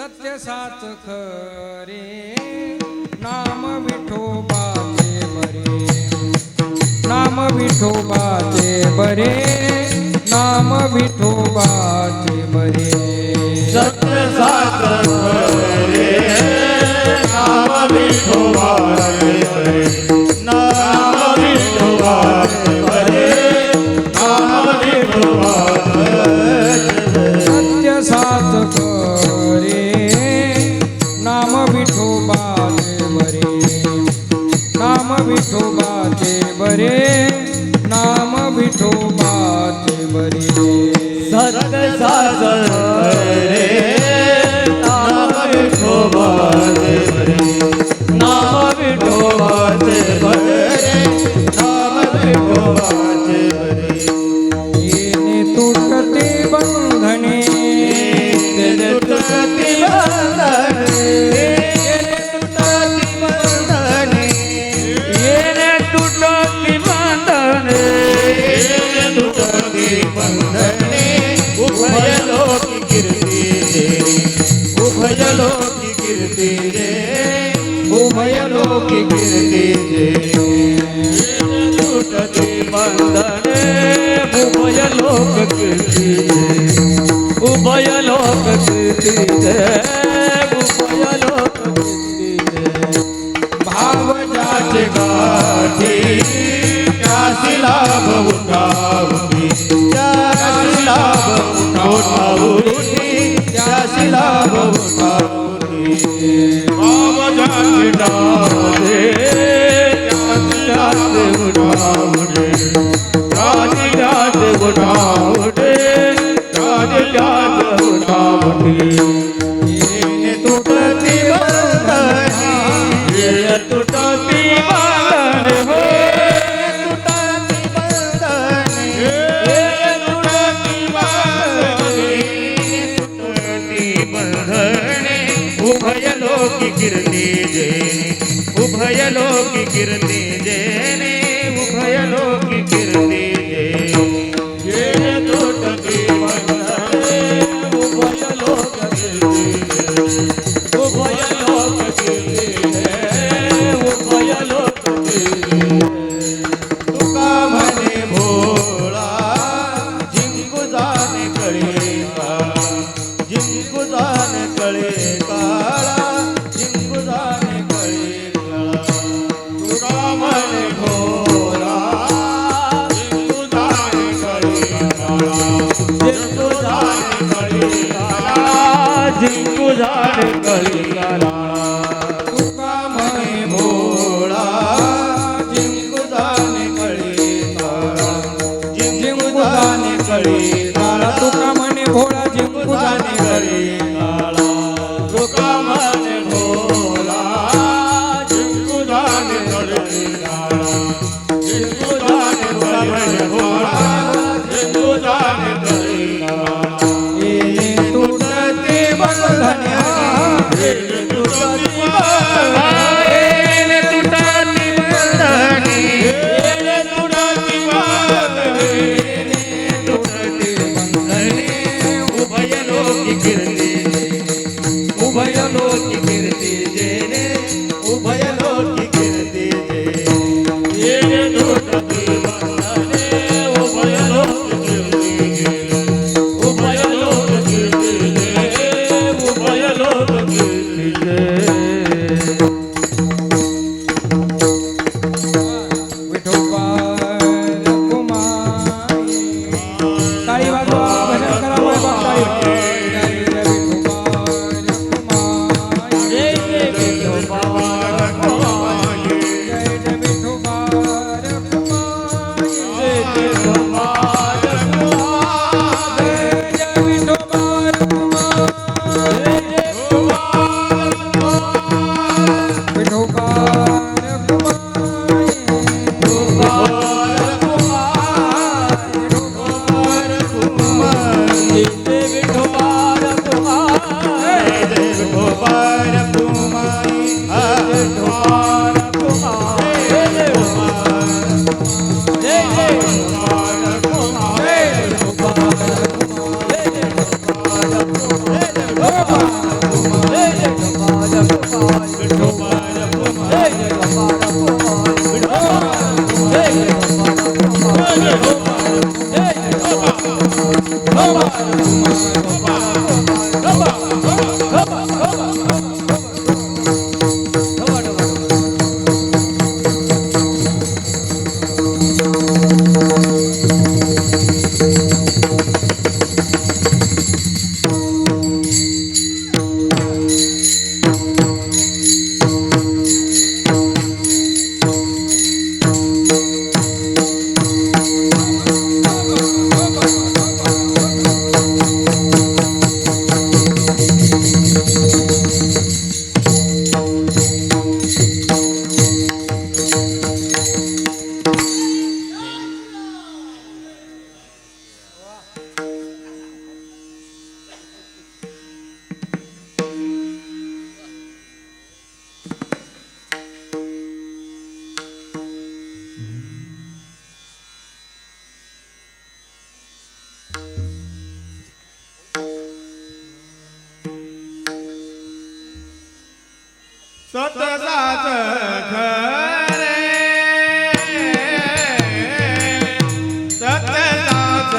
सत्य साच खरे नाम विठोबाचे बरे नाम विठोबाचे बरे नाम विठोबाचे बरे सत्य साच खरे नाम विठोबाचे बरे नाम विठोबाचे बरे नाम विठोबाचे सत्य साच खरे नाम विठोबाचे बरे नाम विठोबाचे बरे नाम विठोबाचे बरे सत्य साच खरे नाम विठोबाचे बरे नाम विठोबाचे बरे नाम विठोबाचे बरे येणे तुटते बंधने तेने तुटती बंधने येने तुटती बंधने येने तुटती बंधने येने तुटती बंधने उभय लोकी कीर्ती तेरी उभय लोकी कीर्ती तेरी उभय लोकी कीर्ती तेरी येने तुटती बंधने उभय लोक कीर्ती तेरी उभय लोक कीर्ती देव उभय लोक कीर्ती देव भाव जाचे गाठी त्यासी लाभ उठावती त्यासी लाभ उठावती त्यासी लाभ उठावती भाव जाचे गाठी त्यासी लाभ उठावती त्यासी लाभ उठावती येने तुटती बंधने ये तुटती बंधने हो तुटती बंधने ये तुटती बंधने तुटती बंधने उभय लोकी कीर्ती जेने उभय लोकी कीर्ती जेने उभय लोकी कीर्ती जेने ये तुटती जिंकू जाने कळी काला तुका म्हणे भोळा जिंकू जाने कळी काला जिंकू जाने कळी काला तुका म्हणे भोळा जिंकू जाणे कळी काला तुका म्हणे भोळा जिंकू जाने कळी काला जिंकू जाने म्हणे भोळा जिंकू जाने कळी काला सतताच खरे सतताच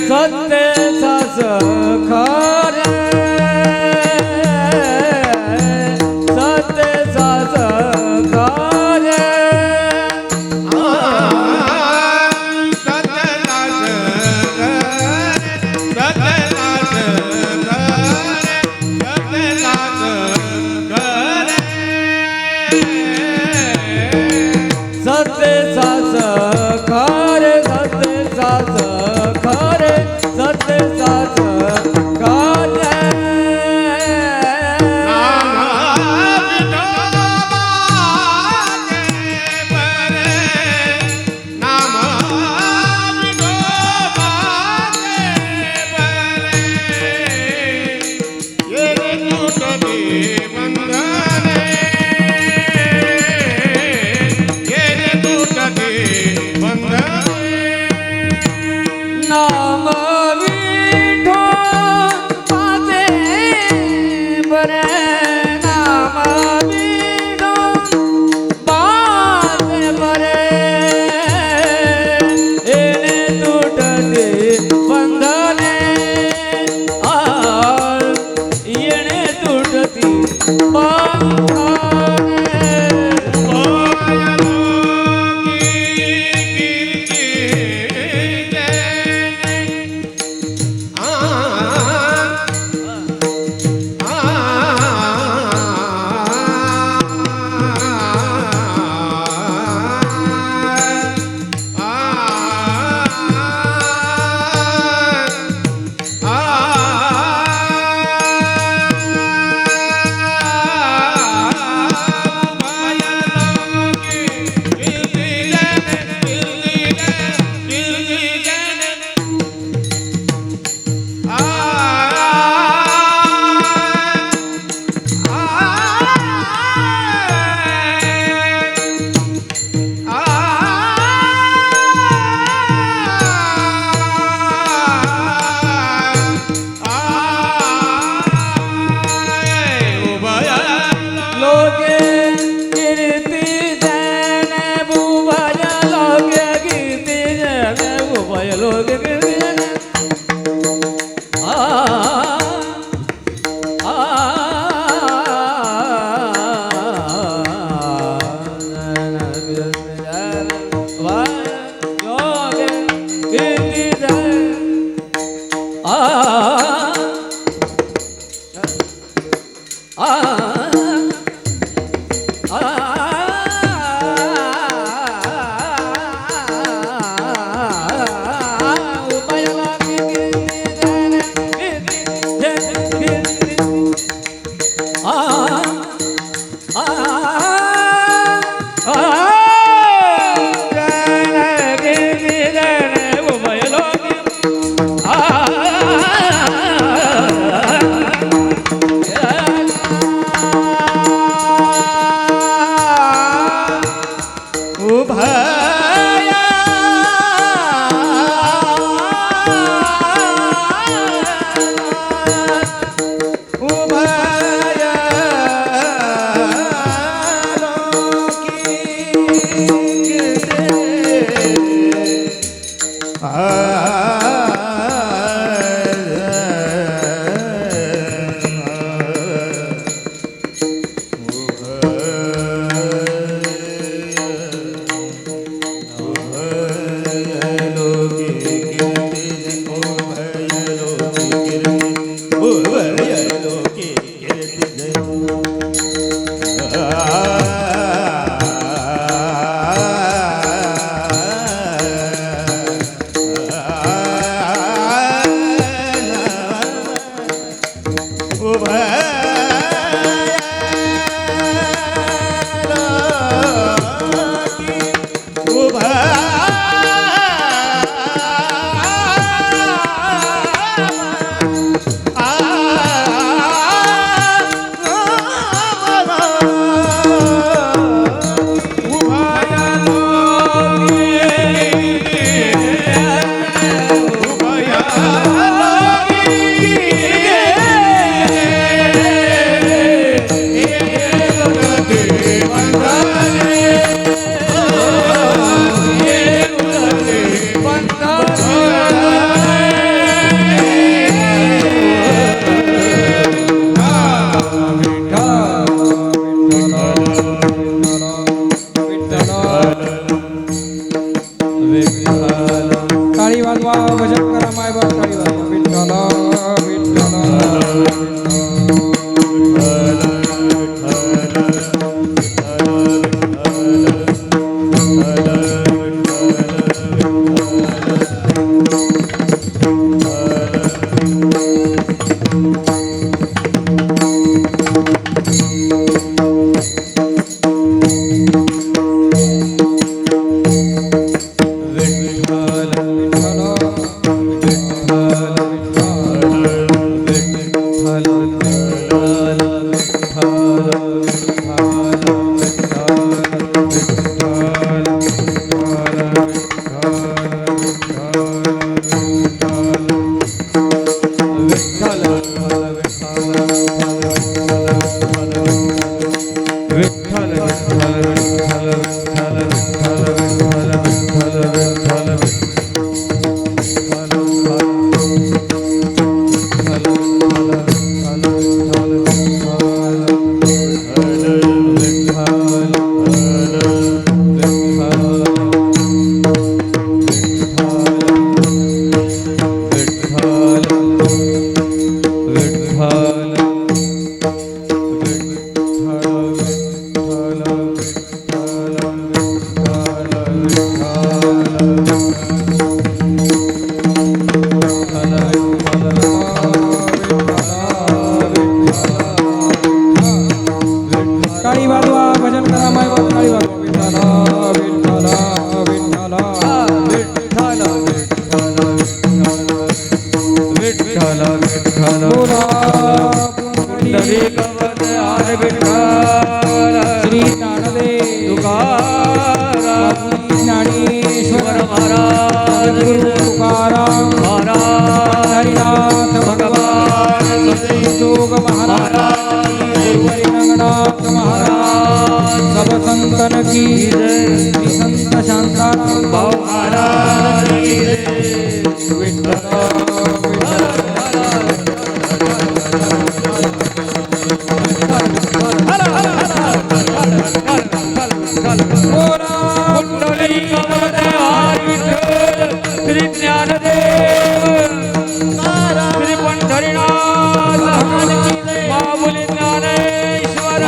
सत्याचाच खर सत्याचाच खर सत्याचाच खर सत्याचाच खर सत्याचाच खर बंधने तुकाराम ज्ञानेश्वर महाराज तुकाराम महाराज हरिनाथ भगवान जोग महाराज रंगनाथ महाराज सब संतन की श्री संत शांताराम भाऊ महाराज श्री ज्ञानदेव श्री पंढरीनाथ माऊली ज्ञानेश्वर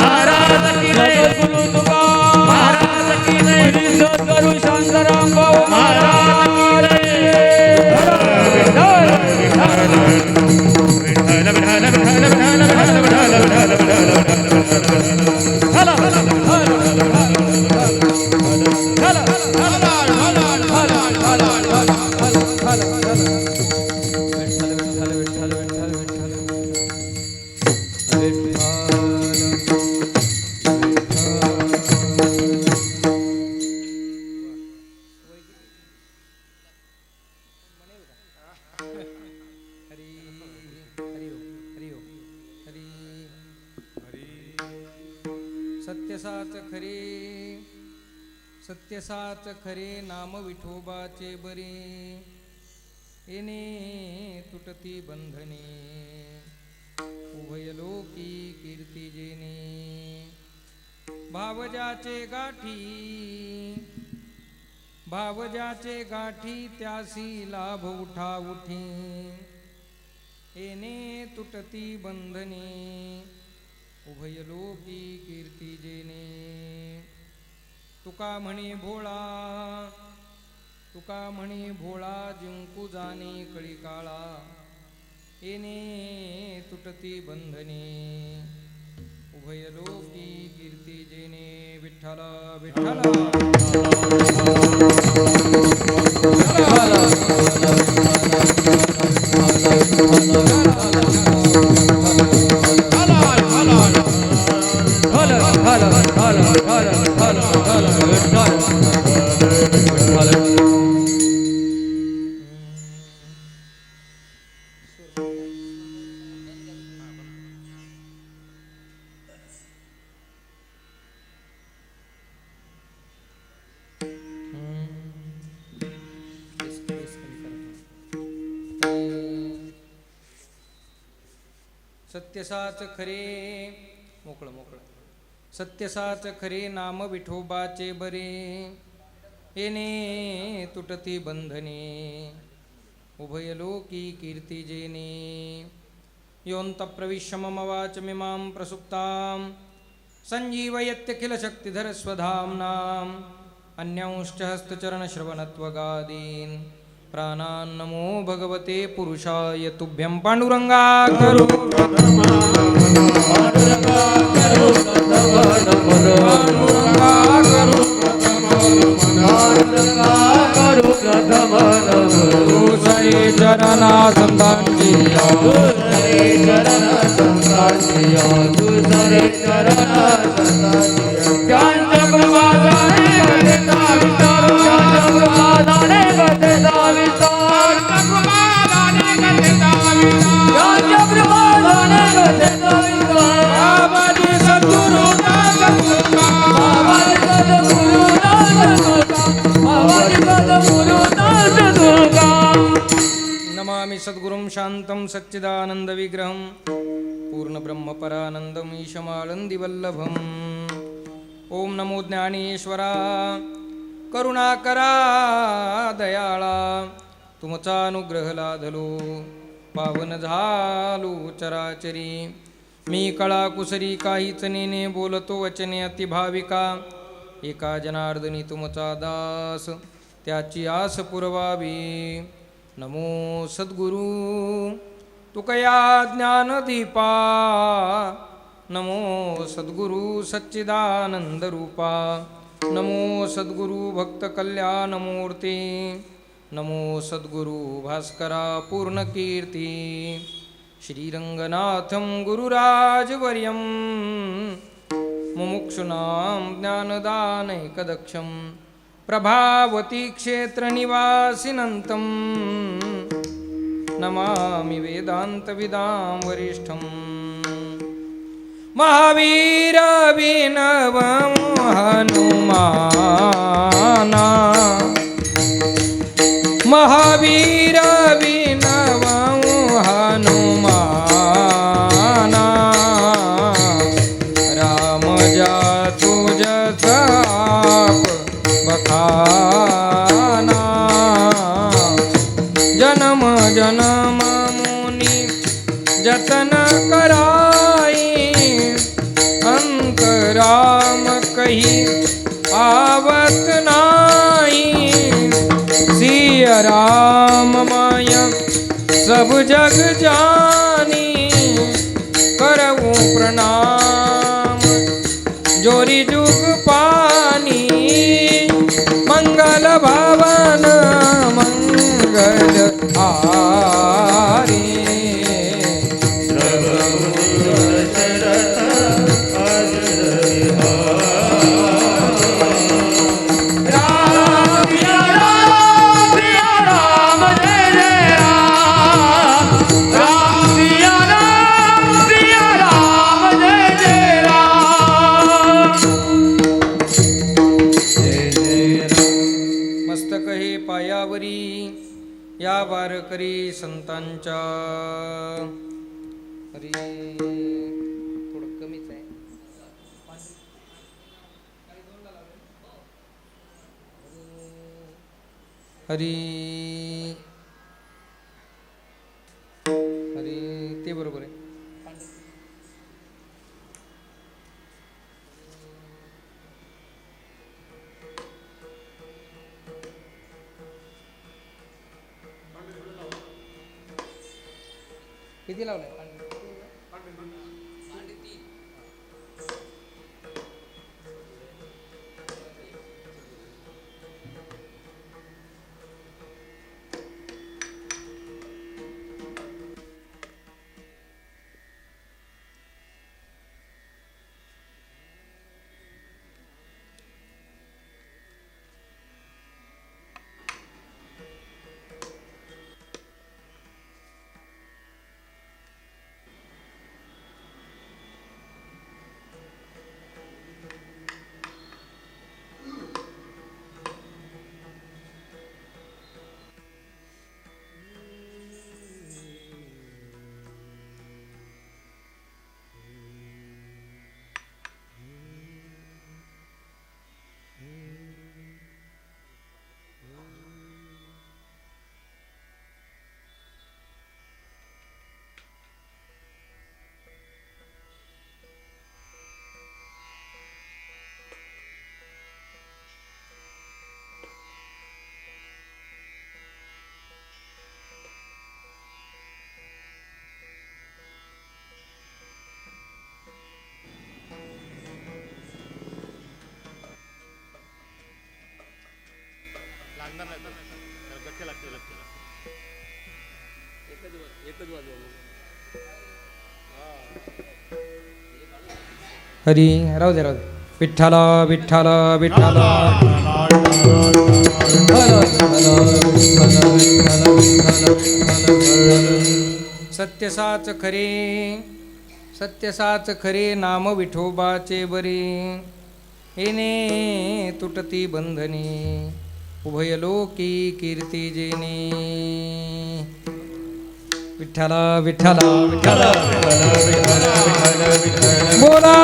सद्गुरु तुकाराम श्री सद्गुरु शांताराम भाऊ महाराज सत्यसाच खरे नाम विठोबाचे बरे येणे तुटती बंधने उभय लोकी कीर्ती जेने भावजाचे गाठी त्यासी लाभ उठा उठी येणे तुटती बंधने उभय लोकी कीर्ती जेने तुका म्हणे भोळा जिंकू जाणे कळी काळा येणे तुटती बंधने उभय लोकी कीर्ती जेने विठ्ठल विठ्ठल सत्यसाच खरे मोकळं सत्यसाच खरे नाम विठोबाचे बरे येणे तुटती बंधने उभय लोकी कीर्ती जेने योऽन्त प्रविश्य मम वाचमिमां प्रसुप्तां संजीवयत्यखिल शक्तिधर स्वधाम्नाम् अन्यांश्च हस्तचरणश्रवणत्वगादीन् प्राणान् नमो भगवते पुरुषाय तुभ्यं पांडुरंगा करो सरे चरणा संतांची नमामि सद्गुरुं शान्तं सच्चिदानन्दविग्रहं पूर्णब्रह्मपरानन्दम् ईशमानन्दिवल्लभम् ॐ नमो ज्ञानेश्वरा करुणाकरा दयाळा तुमचा अनुग्रह लाधलो पावन झालो चराचरी मी कळा कुसरी काहीच नेने बोलतो वचने अतिभाविका एका जनार्दनी तुमचा दास त्याची आस पुरवावी नमो सद्गुरु तुकया ज्ञानदीपा नमो सद्गुरु सच्चिदानंद रूपा नमो सद्गुरु भक्त कल्याणमूर्ती नमो सद्गुरु भास्करा पूर्णकीर्ती श्रीरंगनाथं गुरुराजवर्यं मुमुक्षूणां ज्ञानदानैकदक्षं प्रभावती क्षेत्रनिवासिनन्तं नमामि वेदान्तविदां वरिष्ठं महावीरविनवं हनुमाना महावीरविनवं हनुमाना राम जातु जताप बखाना जन्म जन्म मुनि जतन कराई अंतराम कही आवत नाई सिया राम माया सब जग जानी करऊं प्रणाम जोरी जुग पानी मंगल भवन मंगल हारी मस्तक हे पायावरी या वारकरी संतांच्या हरी थोडं कमीच आहे हरी हरी ते बरोबर आहे किती लावलंय हरी राहू दे विठ्ठल विठ्ठल विठ्ठल सत्यसाच खरे सत्यसाच खरे नाम विठोबाचे बरे येणे तुटती बंधने उभय लोकी कीर्ती जेने विठ्ठल विठ्ठल विठ्ठल बोला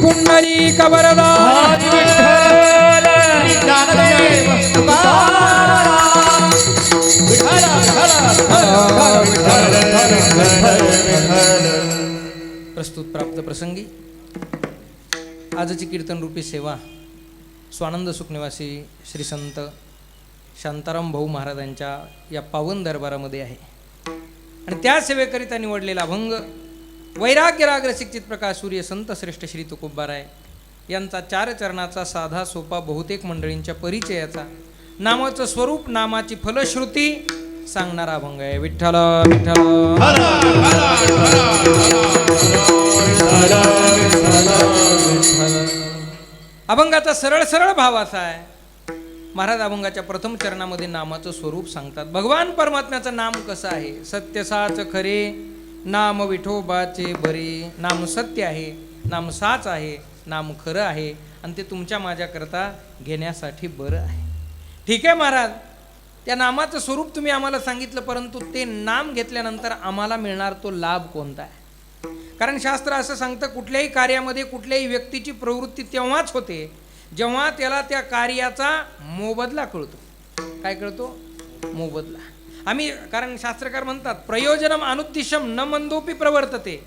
पुंडलिक वरदा प्रस्तुत प्राप्त प्रसंगी आजची कीर्तन रूपी सेवा स्वानंद सुखनिवासी श्री संत शांताराम भाऊ महाराजांच्या या पावन दरबारामध्ये आहे आणि त्या सेवेकरिता निवडलेला अभंग वैराग्य राग रसिक चित्प्रकाश सूर्य संत श्रेष्ठ श्री तुकोबाराय यांचा 4 चरणाचा साधा सोपा बहुतेक मंडळींच्या परिचयाचा नामाचं स्वरूप नामाची फलश्रुती सांगणारा अभंग आहे. विठ्ठल विठ्ठल अभंगाचा सरळ सरळ भाव असा आहे. महाराज अभंगाच्या प्रथम चरणामध्ये नामाचं स्वरूप सांगतात. भगवान परमात्म्याचं नाम कसं आहे? सत्य साच खरे नाम विठोबाचे बरे. नाम सत्य आहे, नाम साच आहे, नाम खरं आहे आणि ते तुमच्या माझ्याकरता घेण्यासाठी बरं आहे. ठीक आहे महाराज, त्या नामाचं स्वरूप तुम्ही आम्हाला सांगितलं, परंतु ते नाम घेतल्यानंतर आम्हाला मिळणार तो लाभ कोणता आहे? कारण शास्त्र असं सांगतं, कुठल्याही कार्यामध्ये कुठल्याही व्यक्तीची प्रवृत्ती तेव्हाच होते जेव्हा त्याला त्या कार्याचा मोबदला कळतो. काय कळतो? मोबदला. आम्ही, कारण शास्त्रकार म्हणतात, प्रयोजनम अनुद्दिशम न मंदोपी प्रवर्तते.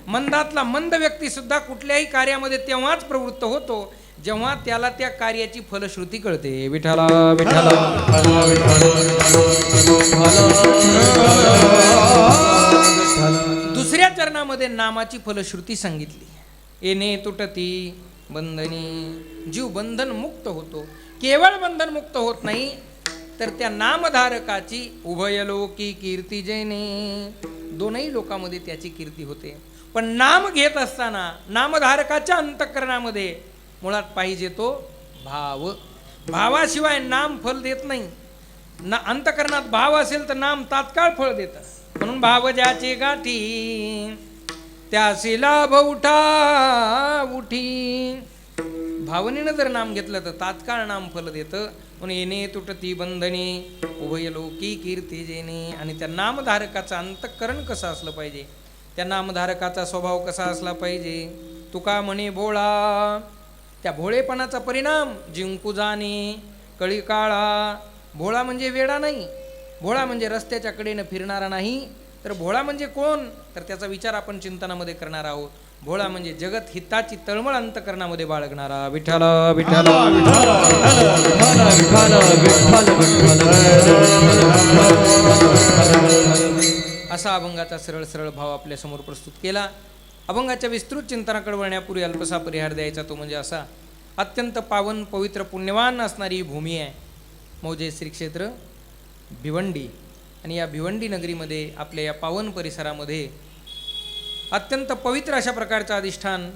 मंदातला मंद व्यक्ती सुद्धा कुठल्याही कार्यामध्ये तेव्हाच प्रवृत्त होतो जेव्हा त्याला त्या कार्याची फलश्रुती कळते. विठ्ठला विठ्ठला दुसऱ्या चरणामध्ये नामाची फलश्रुती सांगितली. येणे तुटती बंधनी. जीव बंधन मुक्त होतो. केवळ बंधन मुक्त होत नाही, तर त्या नामधारकाची उभयलोकी कीर्ती जेणे. दोनही लोकांमध्ये त्याची कीर्ती होते. पण नाम घेत असताना नामधारकाच्या अंतःकरणामध्ये मुळात पाहिजे तो भाव. भावाशिवाय नाम फल देत नाही. ना अंतःकरणात भाव असेल तर नाम तात्काळ फळ देतं. म्हणून भाव ज्याचे गाठी त्यासी लाभ उठा उठी. भावनेनं जर नाम घेतलं तर तात्काळ नाम फल देतं. म्हणून येणे तुटती बंधने उभयलोकी कीर्ती जेणे. आणि त्या नामधारकाचं अंतःकरण कसं असलं पाहिजे, त्या नामधारकाचा स्वभाव कसा असला पाहिजे? तुका म्हणे भोळा. त्या भोळेपणाचा परिणाम जिंकू जाणे कळी काळा. भोळा म्हणजे वेडा नाही, भोळा म्हणजे रस्त्याच्या कडेनं फिरणारा नाही. तर भोळा म्हणजे कोण? तर त्याचा विचार आपण चिंतनामध्ये करणार आहोत. भोळा म्हणजे जगत हिताची तळमळ अंतःकरणामध्ये बाळगणारा. विठ्ठल विठ्ठल असा अभंगाचा सरळ सरळ भाव आपल्या समोर प्रस्तुत केला. अभंगाच्या विस्तृत चिंतनाकडे वळण्यापूर्वी अल्पसा परिहार द्यायचा, तो म्हणजे असा. अत्यंत पावन पवित्र पुण्यवान असणारी भूमी आहे मौजे श्री क्षेत्र भिवंडी. आणि या भिवंडी नगरीमध्ये, आपल्या या पावन परिसरामध्ये अत्यंत पवित्र अशा प्रकारचं अधिष्ठान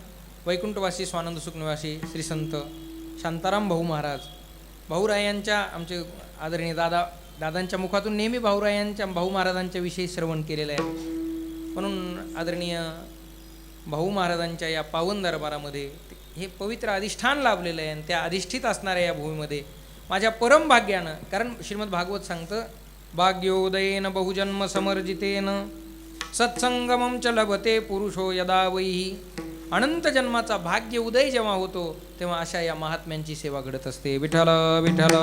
वैकुंठवासी स्वानंद सुखनिवासी श्री संत शांताराम भाऊ महाराज. भाऊरायांच्या, आमचे आदरणीय दादांच्या मुखातून नेहमी भाऊरायांच्या, भाऊ महाराजांच्या विषयी श्रवण केलेलं आहे. म्हणून आदरणीय भाऊ महाराजांच्या या पावन दरबारामध्ये हे पवित्र अधिष्ठान लाभलेलं आहे. आणि त्या अधिष्ठित असणाऱ्या या भूमीमध्ये माझ्या परम भाग्यानं, कारण श्रीमद भागवत सांगतं, भाग्योदयेन बहुजन्म समर्जितेन सत्संगमम च लभते पुरुषो यदा वैही. अनंत जन्माचा भाग्य उदय जेव्हा होतो तेव्हा अशा या महात्म्यांची सेवा घडत असते. विठ्ठल विठ्ठल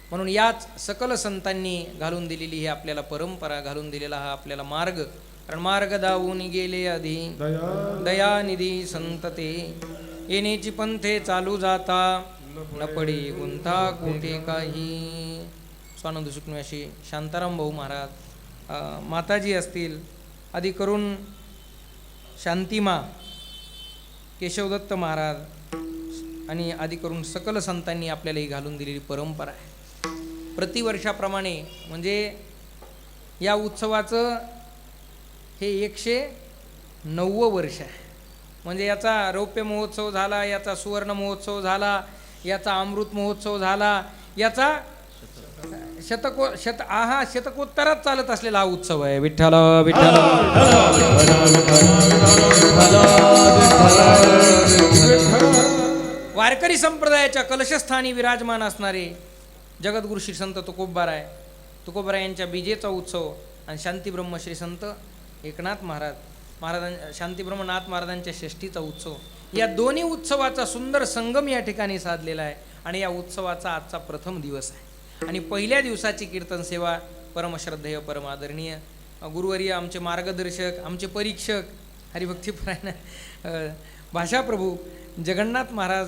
म्हणून याच सकल संतांनी घालून दिलेली ही आपल्याला परंपरा, घालून दिलेला हा आपल्याला मार्ग. कारण मार्ग दावून गेले आधी दयानिधी संतते. येण्याची पंथे चालू जाता न पडी गुंता कोठे काही. स्वानंद सुखनिवासी शांताराम भाऊ महाराज, माताजी असतील, आदी करून शांतिमा केशवदत्त महाराज आणि आदी करून सकल संतांनी आपल्याला ही घालून दिलेली परंपरा आहे. प्रतिवर्षाप्रमाणे म्हणजे या उत्सवाचं हे 109वं वर्ष आहे. म्हणजे याचा रौप्य महोत्सव झाला, याचा सुवर्ण महोत्सव झाला, याचा अमृत महोत्सव झाला, याचा शतकोत्तरात चालत असलेला हा उत्सव आहे. विठ्ठल विठ्ठल वारकरी संप्रदायाच्या कलशस्थानी विराजमान असणारे जगद्गुरु श्री संत तुकोबराय यांच्या बीजेचा उत्सव आणि शांतीब्रह्म श्री संत एकनाथ महाराजांच्या शांतीब्रह्मनाथ महाराजांच्या षष्ठीचा उत्सव, या दोन्ही उत्सवाचा सुंदर संगम या ठिकाणी साधलेला आहे. आणि या उत्सवाचा आजचा प्रथम दिवस आहे. आणि पहिल्या दिवसाची कीर्तन सेवा परमश्रद्धेय परमादरणीय गुरुवर्य, आमचे मार्गदर्शक, आमचे परीक्षक, हरिभक्तीपरायण भाषाप्रभू जगन्नाथ महाराज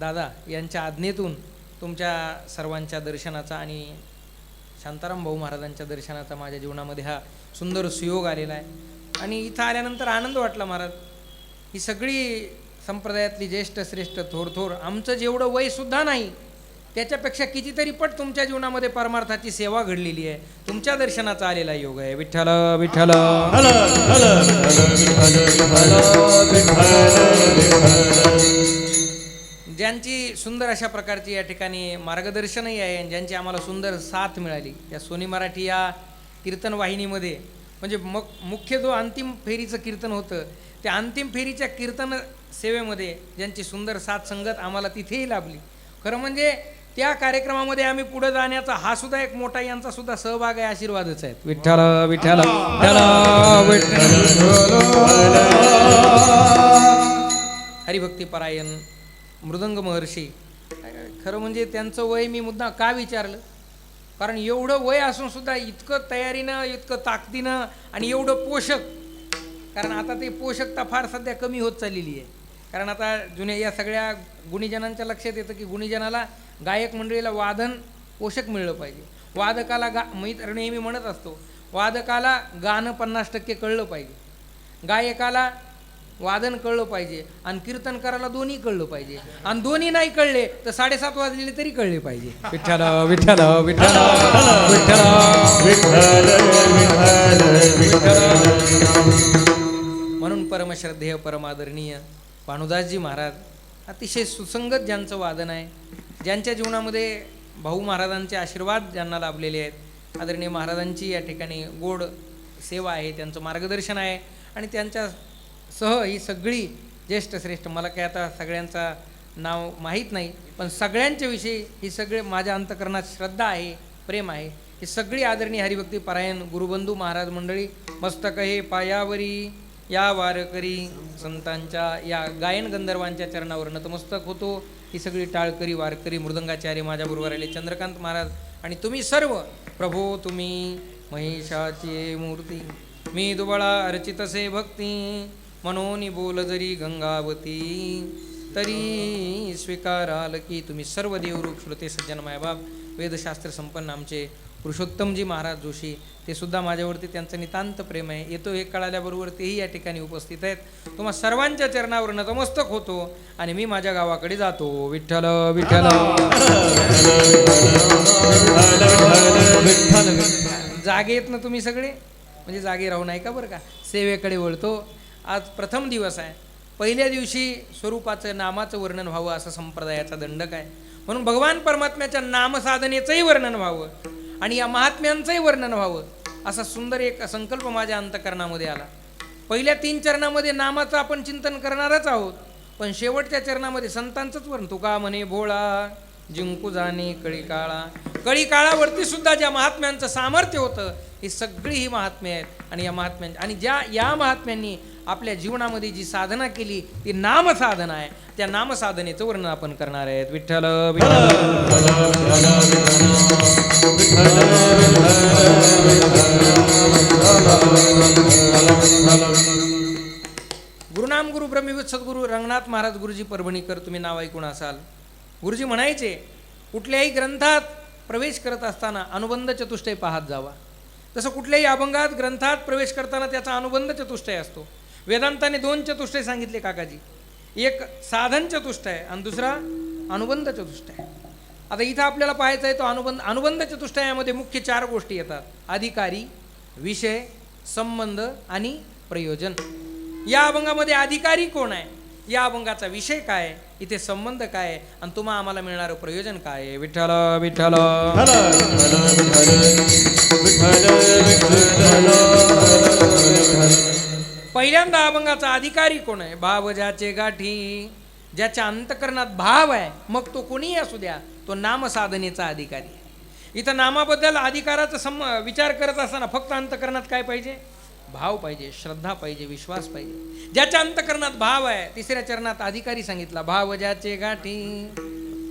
दादा यांच्या आज्ञेतून तुमच्या सर्वांच्या दर्शनाचा आणि शांताराम भाऊ महाराजांच्या दर्शनाचा माझ्या जीवनामध्ये हा सुंदर सुयोग आलेला आहे. आणि इथं आल्यानंतर आनंद वाटला. महाराज, ही सगळी संप्रदायातली ज्येष्ठ श्रेष्ठ थोर थोर आमचं जेवढं वय सुद्धा नाही त्याच्यापेक्षा कितीतरी पट तुमच्या जीवनामध्ये परमार्थाची सेवा घडलेली आहे. तुमच्या दर्शनाचा आलेला योग आहे. विठ्ठल विठ्ठल. ज्यांची सुंदर अशा प्रकारची या ठिकाणी मार्गदर्शनही आहे आणि ज्यांची आम्हाला सुंदर साथ मिळाली या सोनी मराठी या कीर्तन वाहिनीमध्ये, म्हणजे मुख्य जो अंतिम फेरीचं कीर्तन होतं त्या अंतिम फेरीच्या कीर्तन सेवेमध्ये ज्यांची सुंदर साथ संगत आम्हाला तिथेही लाभली. खरं म्हणजे त्या कार्यक्रमामध्ये आम्ही पुढे जाण्याचा हा सुद्धा एक मोठा यांचा सुद्धा सहभाग आहे. आशीर्वादच आहेत. विठ्ठल विठ्ठल हरिभक्ती परायण मृदंग महर्षी. खरं म्हणजे त्यांचं वय मी मुद्दा का विचारलं, कारण एवढं वय असून सुद्धा इतकं तयारीनं इतकं ताकदीनं आणि एवढं पोषक, कारण आता ते पोषकता फार सध्या कमी होत चाललेली आहे. कारण आता जुन्या या सगळ्या गुणीजनांच्या लक्षात येतं की गुणीजनाला गायक मंडळीला वादन पोषक मिळलं पाहिजे. वादकाला मी तर नेहमी म्हणत असतो, वादकाला गाणं 50% कळलं पाहिजे, गायकाला वादन कळलं पाहिजे आणि कीर्तनकाराला दोन्ही कळलं पाहिजे. आणि दोन्ही नाही कळले तर 7:30 वाजलेले तरी कळले पाहिजे. विठ्ठल विठ्ठल विठ्ठल म्हणून परमश्रद्धेय परमादरणीय भानुदासजी महाराज अतिशय सुसंगत ज्यांचं वादन आहे, ज्यांच्या जीवनामध्ये भाऊ महाराजांचे आशीर्वाद ज्यांना लाभलेले आहेत, आदरणीय महाराजांची या ठिकाणी गोड सेवा आहे, त्यांचं मार्गदर्शन आहे आणि त्यांच्यासह ही सगळी ज्येष्ठ श्रेष्ठ, मला काय आता सगळ्यांचा नाव माहीत नाही, पण सगळ्यांच्या विषयी ही सगळे माझ्या अंतकरणात श्रद्धा आहे, प्रेम आहे. ही सगळी आदरणीय हरिभक्ती परायण गुरुबंधू महाराज मंडळी मस्तक हे पायावरी या वारकरी संतांच्या या गायन गंधर्वांच्या चरणावर नतमस्तक होतो. ही सगळी टाळकरी वारकरी मृदंगाचार्य माझ्याबरोबर आले चंद्रकांत महाराज आणि तुम्ही सर्व. प्रभो तुम्ही महिषाची मूर्ती, मी दुबळा अर्चितसे भक्ती, मनोनी बोल जरी गंगावती, तरी स्वीकाराल की. तुम्ही सर्व देवरूप श्रोते सज्जन मायबाप वेदशास्त्र संपन्न आमचे पुरुषोत्तमजी महाराज जोशी, ते सुद्धा माझ्यावरती त्यांचं नितांत प्रेम आहे. येतो हे कळाल्याबरोबर तेही या ठिकाणी उपस्थित आहेत. तुम्हा सर्वांच्या चरणावर नतमस्तक होतो आणि मी माझ्या गावाकडे जातो. विठ्ठल विठ्ठल. जागेत ना तुम्ही सगळे, म्हणजे जागे राहू नाही का बरं का. सेवेकडे वळतो. आज प्रथम दिवस आहे. पहिल्या दिवशी स्वरूपाचं नामाचं वर्णन व्हावं असा संप्रदायाचा दंडक आहे. म्हणून भगवान परमात्म्याच्या नामसाधनेचंही वर्णन व्हावं आणि या महात्म्यांचंही वर्णन व्हावं असा सुंदर एक संकल्प माझ्या अंतकरणामध्ये आला. पहिल्या 3 चरणामध्ये नामाचं आपण चिंतन करणारच आहोत, पण शेवटच्या चरणामध्ये संतांचंच वर्णन. तुका म्हणे भोळा जिंकू जाणे कळी काळा. कळी काळावरती सुद्धा ज्या महात्म्यांचं सामर्थ्य होतं, ही सगळी ही महात्म्य आहेत आणि या महात्म्यांची आणि या महात्म्यांनी आपल्या जीवनामध्ये जी साधना केली ती नामसाधना आहे. त्या नामसाधनेचं वर्णन आपण करणार आहेत. विठ्ठल गुरुनाम गुरु ब्रह्मविद सद्गुरू रंगनाथ महाराज गुरुजी परभणीकर, तुम्ही नाव ऐकून असाल. गुरुजी म्हणायचे, कुठल्याही ग्रंथात प्रवेश करत असताना अनुबंध चतुष्टय पाहत जावा. तसं कुठल्याही अभंगात ग्रंथात प्रवेश करताना त्याचा अनुबंध चतुष्टय असतो. वेदांताने 2 चतुष्टय सांगितले काकाजी, एक साधन चतुष्टय आणि दुसरा अनुबंध चतुष्टय. आता इथं आपल्याला पाहायचं आहे तो अनुबंध चतुष्टयामध्ये मुख्य 4 गोष्टी येतात: अधिकारी, विषय, संबंध आणि प्रयोजन. या अभंगामध्ये अधिकारी कोण आहे, या अभंगाचा विषय काय, इथे संबंध काय आणि तुम्हा आम्हाला मिळणारं प्रयोजन काय. विठ्ठल विठ्ठल. पहिल्यांदा अभंगाचा अधिकारी कोण आहे? भाव ज्याचे गाठी, ज्याच्या अंतकरणात भाव आहे, मग तो कोणीही असू द्या, तो नामसाधनेचा अधिकारी. इथं नामाबद्दल अधिकाराचा विचार करत असताना फक्त अंतकरणात काय पाहिजे? भाव पाहिजे, श्रद्धा पाहिजे, विश्वास पाहिजे. ज्याच्या अंतकरणात भाव आहे, 3ऱ्या चरणात अधिकारी सांगितला. भाव ज्याचे गाठी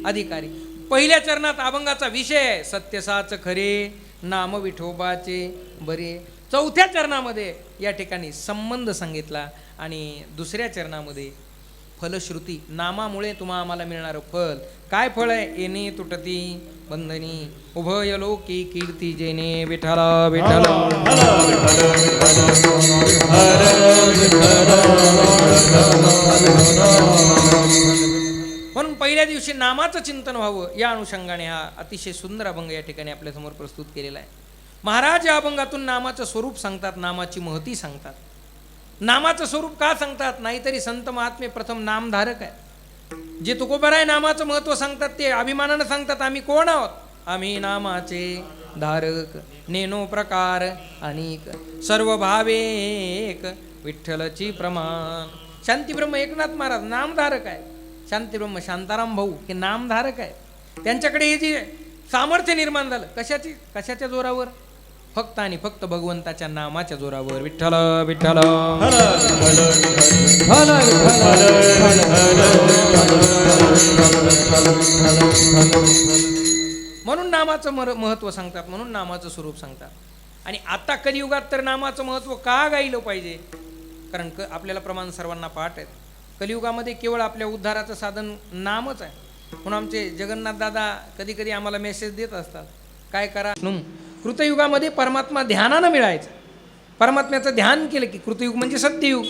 अधिकारी. पहिल्या चरणात अभंगाचा विषय आहे सत्य साच खरे, नाम विठोबाचे बरे. 4थ्या चरणामध्ये या ठिकाणी संबंध सांगितला आणि 2ऱ्या चरणामध्ये फलश्रुती, नामामुळे तुम्हा आम्हाला मिळणारं फल. काय फळ आहे? येणे तुटती बंधनी, उभय लोकी कीर्ती जेने. विठ्ठल विठ्ठल. विठ्ठल दिवशी नामाचं चिंतन व्हावं या अनुषंगाने हा अतिशय सुंदर अभंग या ठिकाणी आपल्यासमोर प्रस्तुत केलेला आहे. महाराज या अभंगातून नामाचं स्वरूप सांगतात, नामाची महती सांगतात. नामाचं स्वरूप का सांगतात? नाहीतरी संत महात्मे प्रथम नामधारक आहे. जे तुकोबराय नामाचं महत्त्व सांगतात ते अभिमानानं सांगतात, आम्ही कोण आहोत? आम्ही नामाचे धारक, नेनो प्रकार अनेक, सर्व भावेक विठ्ठलची प्रमाण. शांतीब्रह्म एकनाथ महाराज नामधारक आहे. शांतीब्रह्म शांताराम भाऊ हे नामधारक आहे. त्यांच्याकडे हे जे सामर्थ्य निर्माण झालं कशाच्या जोरावर? फक्त आणि फक्त भगवंताच्या नामाच्या जोरावर. विठ्ठल विठ्ठल म्हणून नामाचं महत्त्व सांगतात, म्हणून नामाचं स्वरूप सांगतात. आणि आता कलियुगात तर नामाचं महत्त्व का गायलं पाहिजे? कारण आपल्याला प्रमाण सर्वांना पाठ आहेत. कलियुगामध्ये केवळ आपल्या उद्धाराचं साधन नामच आहे. म्हणून आमचे जगन्नाथ दादा कधी कधी आम्हाला मेसेज देत असतात, काय करा. कृतयुगामध्ये परमात्मा ध्यानानं मिळायचं. परमात्म्याचं ध्यान केलं की कृतयुग म्हणजे सत्ययुग.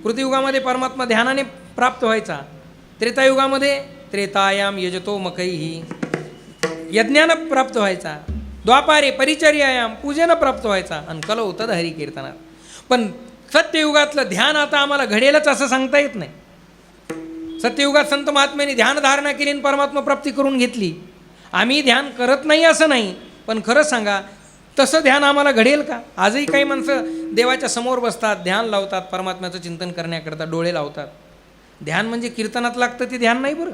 कृतयुगामध्ये परमात्मा ध्यानाने प्राप्त व्हायचा. त्रेतायुगामध्ये त्रेतायाम यजतो मकैही यज्ञानं प्राप्त व्हायचा. द्वापारे परिचर्यायाम पूजेनं प्राप्त व्हायचा. आणि कलौ तद हरी कीर्तनात. पण सत्ययुगातलं ध्यान आता आम्हाला घडेलच असं सांगता येत नाही. सत्ययुगात संत महात्म्यांनी ध्यानधारणा केली आणि परमात्मा प्राप्ती करून घेतली. आम्ही ध्यान करत नाही असं नाही, पण खरं सांगा तसं ध्यान आम्हाला घडेल का? आजही काही माणसं देवाच्या समोर बसतात, ध्यान लावतात, परमात्म्याचं चिंतन करण्याकरता डोळे लावतात. ध्यान म्हणजे कीर्तनात लागतं ते ध्यान नाही बरं.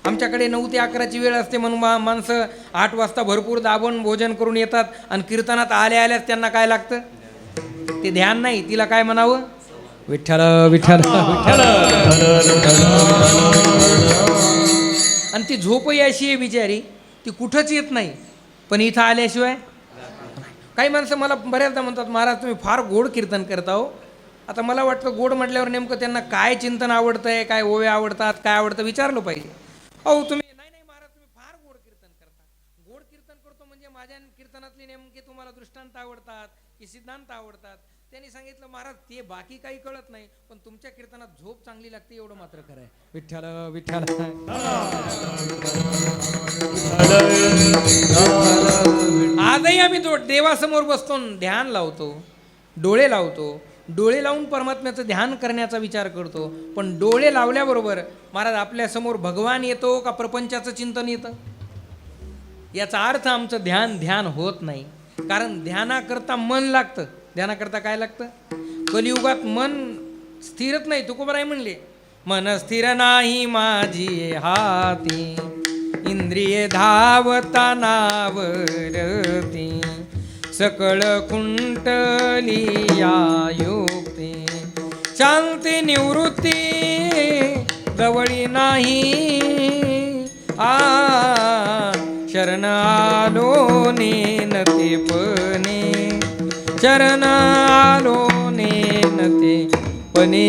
आमच्याकडे 9 ते 11ची वेळ असते म्हणून माणसं 8 वाजता भरपूर दाबून भोजन करून येतात आणि कीर्तनात आल्याच त्यांना काय लागतं? ते ध्यान नाही. तिला काय म्हणावं? विठ्ठल विठ्ठल विठ्ठल. आणि ती झोपही अशी आहे बिचारी, ती कुठंच येत नाही. पण इथं आल्याशिवाय काही माणसं मला बऱ्याचदा म्हणतात, महाराज तुम्ही फार गोड कीर्तन करता हो. आता मला वाटतं गोड म्हटल्यावर नेमकं त्यांना काय चिंतन आवडतंय, काय ओवे आवडतात, काय आवडतं विचारलं पाहिजे. अहो तुम्ही नाही महाराज तुम्ही फार गोड कीर्तन करता. गोड कीर्तन करतो म्हणजे माझ्या कीर्तनातले नेमके तुम्हाला दृष्टांत आवडतात की सिद्धांत आवडतात. त्यांनी सांगितलं महाराज ते बाकी काही कळत नाही, पण तुमच्या कीर्तनात झोप चांगली लागते एवढं मात्र खरं आहे. विठ्ठल विठ्ठल. आजही आम्ही देवासमोर बसतो, ध्यान लावतो, डोळे लावतो. डोळे लावून परमात्म्याचं ध्यान करण्याचा विचार करतो. पण डोळे लावल्याबरोबर महाराज आपल्यासमोर भगवान येतो का प्रपंचाचं चिंतन येतं? याचा अर्थ आमचं ध्यान होत नाही. कारण ध्यानाकरता मन लागतं. ध्यानाकरता काय लागतं? कलियुगात मन स्थिरच नाही. तुकोबराय म्हणले, मन स्थिर नाही माझी हाती, इंद्रिये धावता नावरती, सकळ कुंटली या युक्ती, शांती निवृत्ती जवळी नाही. शरण आलो नेनते पणे, शरण आलो नेनते पणे.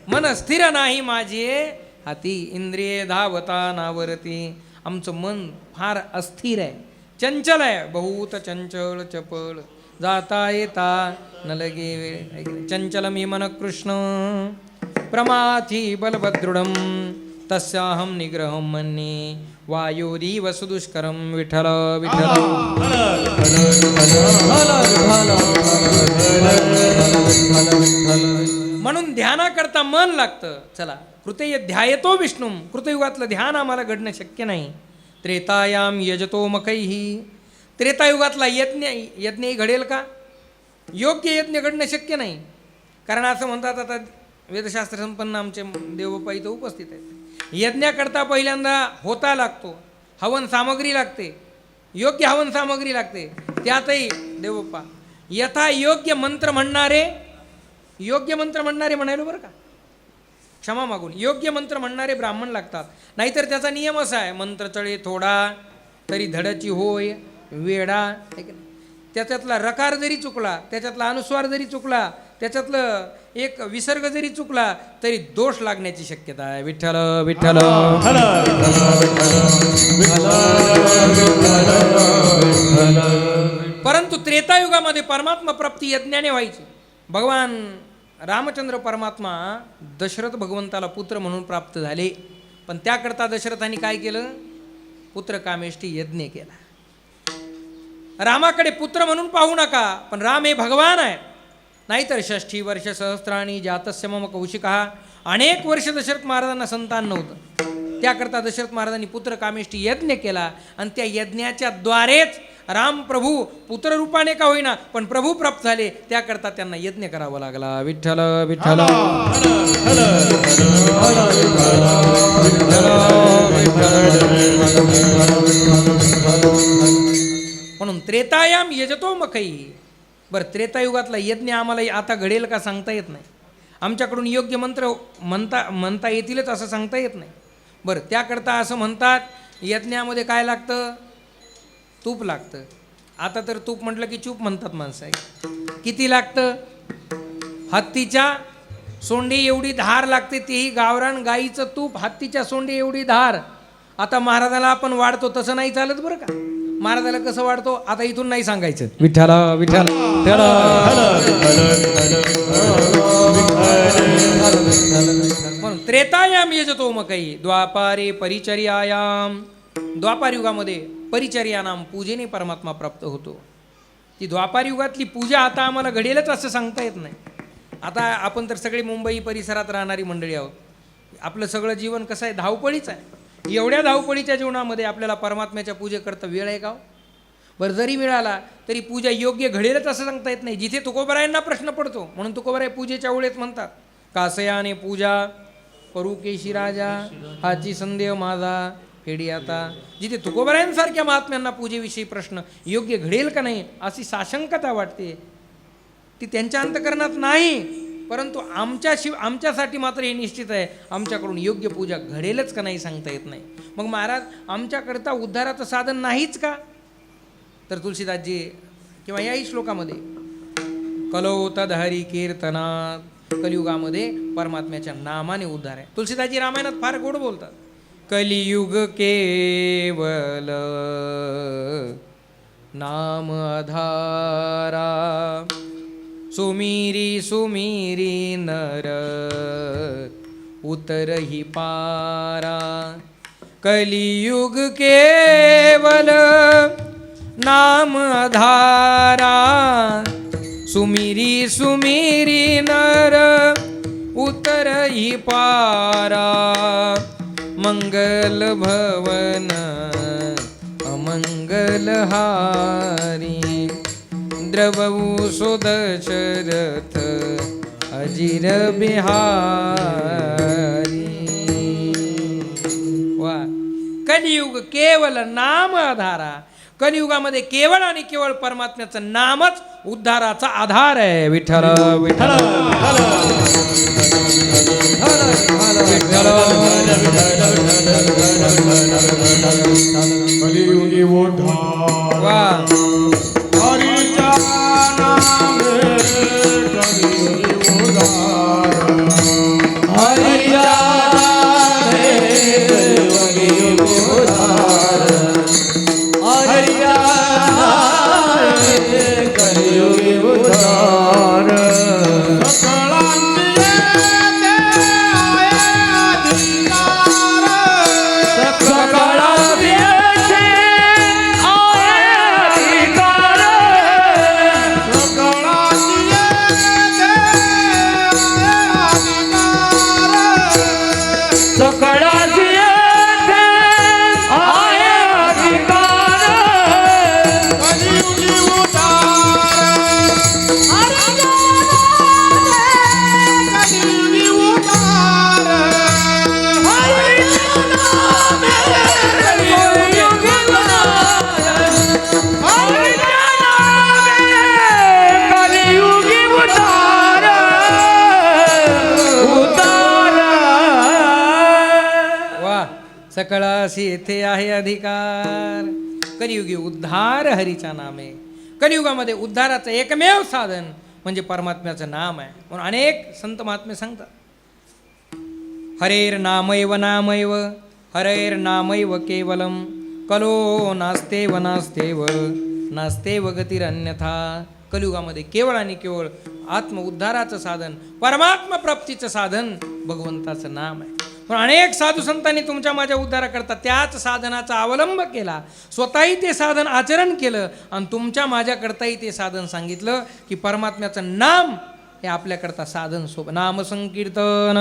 मन स्थिर नाही माझे हाती, इंद्रिये धावता नावरती. आमचं मन फार अस्थिर आहे, चंचल आहे. बहुत चंचल चपळ, जाता येता न लगे वेळ. चंचलम हि मन कृष्ण, प्रमाथी बलभद्रुढम, तस्याहम निग्रहम मन्ये, वायोरीव सुदुष्करम. विठ्ठल विठ्ठल. म्हणून ध्यानाकरता मन लागतं. चला, कृतय ध्यायतो विष्णू. कृतयुगातलं ध्यान आम्हाला घडणं शक्य नाही. त्रेतायाम यजतो मकैही. त्रेतायुगातला यज्ञही घडेल का? योग्य यज्ञ घडणं शक्य नाही. कारण असं म्हणतात, आता वेदशास्त्र संपन्न आमचे देवबाप्पा इथं उपस्थित आहेत, यज्ञाकरता पहिल्यांदा होता लागतो, हवन सामग्री लागते, योग्य हवन सामग्री लागते. त्यातही देवबाप्पा यथा योग्य मंत्र म्हणणारे म्हणायला बरं का, क्षमा मागून, योग्य मंत्र म्हणणारे ब्राह्मण लागतात. नाहीतर त्याचा नियम असा आहे, मंत्र चळे थोडा तरी धडची होय वेडा. त्याच्यातला रकार जरी चुकला, त्याच्यातला अनुस्वार जरी चुकला, त्याच्यातलं एक विसर्ग जरी चुकला तरी दोष लागण्याची शक्यता आहे. विठ्ठल विठ्ठल. परंतु त्रेतायुगामध्ये परमात्मा प्राप्ती यज्ञाने व्हायची. भगवान रामचंद्र परमात्मा दशरथ भगवंताला पुत्र म्हणून प्राप्त झाले, पण त्याकरता दशरथाने काय केलं? पुत्र कामेष्टी यज्ञ केला. रामाकडे पुत्र म्हणून पाहू नका, पण राम हे भगवान आहे. नाहीतर 60 वर्ष सहस्त्राणी जातस्य मम कौशिकः, अनेक वर्ष दशरथ महाराजांना संतान नव्हतं. त्याकरता दशरथ महाराजांनी पुत्र कामेष्टी यज्ञ केला आणि त्या यज्ञाच्या द्वारेच राम प्रभू पुत्र रूपाने का होईना पण प्रभू प्राप्त झाले. त्याकरता त्यांना यज्ञ करावा लागला. विठ्ठल विठ्ठल म्हणून त्रेतायाम यजतो मखई. बरं, त्रेतायुगातला यज्ञ आम्हाला आता घडेल का सांगता येत नाही. आमच्याकडून योग्य मंत्र म्हणता येतीलच असं सांगता येत नाही. बरं, त्याकरता असं म्हणतात यज्ञामध्ये काय लागतं? तूप लागतं. आता तर तूप म्हटलं की चूप म्हणतात माणसं. किती लागतं? हत्तीच्या सोंडी एवढी धार लागते, तेही गावरान गाईचं तूप, हत्तीच्या सोंडी एवढी धार. आता महाराजाला आपण वाढतो तसं नाही चालत बरं का. महाराजाला कसं वाढतो आता इथून नाही सांगायचं. विठ्ठल विठ्ठल म्हणून त्रेतायाम यजतो मकई द्वापारे परिचर्यायाम. द्वापार युगामध्ये परिचर्या नाम पूजेने परमात्मा प्राप्त होतो. ती द्वापार युगातली पूजा आता आम्हाला घडेलच असं सांगता येत नाही. आता आपण तर सगळे मुंबई परिसरात राहणारी मंडळी आहोत. आपलं सगळं जीवन कसं आहे? धावपळीच आहे. एवढ्या धावपळीच्या जीवनामध्ये आपल्याला परमात्म्याच्या पूजेकरता वेळ आहे का? बरं, जरी मिळाला तरी पूजा योग्य घडेलच असं सांगता येत नाही. जिथे तुकोबरायांना प्रश्न पडतो म्हणून तुकोबराय पूजेच्या वेळेत म्हणतात कासयाने पूजा परुकेशी राजा हाची संदेह माझा फेडी आता. जिथे तुकोबरायांसारख्या महात्म्यांना पूजेविषयी प्रश्न योग्य घडेल का नाही अशी साशंकता वाटते, ती त्यांच्या अंतकरणात नाही. परंतु आमच्यासाठी मात्र हे निश्चित आहे, आमच्याकडून योग्य पूजा घडेलच का नाही सांगता येत नाही. मग महाराज आमच्याकरता उद्धाराचं साधन नाहीच का? तर तुलसीदासजी किंवा याही श्लोकामध्ये कलो तदहरी कीर्तनात, कलियुगामध्ये परमात्म्याच्या नामाने उद्धार आहे. तुलसीदासजी रामायणात फार गोड बोलतात. कलियुग केवल नाम आधारा, सुमिरी सुमिरी नर उतरही पारा. कलियुग केवल नाम आधारा, सुमिरी सुमिरी नर उतरही पारा. मंगल भवन अमंगल हारी, द्रवऊ सुदशरथ अजिर बिहारी. वा, कलियुग केवल नाम आधारा. कलियुगामध्ये केवळ आणि केवळ परमात्म्याचं नामच उद्धाराचा आधार आहे. विठ्ठल विठ्ठल कलियुगी उद्धार वा, हरीच्या नामे कलियुगी उद्धार. हरिया कलियुगी उद्धार, हरिया कलियुगी उद्धार. सकळांची येते आहे अधिकार. सकळांची येते आहे अधिकार. सकळांची येते आहे अधिकार. कलियुगी उद्धार, कलियुगी उद्धार. कलियुगी उद्धार, उद्धार. वा, सकळासी येथे आहे अधिकार. कलियुगी उद्धार हरीच्या नामे. कलियुगामध्ये उद्धाराचं एकमेव साधन म्हणजे परमात्म्याचं नाम आहे. म्हणून अनेक संत महात्मे सांगतात हरेर नामैव नामैव, हरेर नामैव केवलम, कलो नास्तेव नास्तेव, नास्तेव गतिरन्यथा. कलियुगामध्ये केवळ आणि केवळ आत्मउद्धाराचं साधन, परमात्मा प्राप्तीचं साधन भगवंताचं नाम आहे. पण अनेक साधू संतांनी तुमच्या माझ्या उद्धाराकरता त्याच साधनाचा अवलंब केला, स्वतःही ते साधन आचरण केलं आणि तुमच्या माझ्याकरताही ते साधन सांगितलं की परमात्म्याचं नाम हे आपल्याकरता साधन सोप. नाम संकीर्तन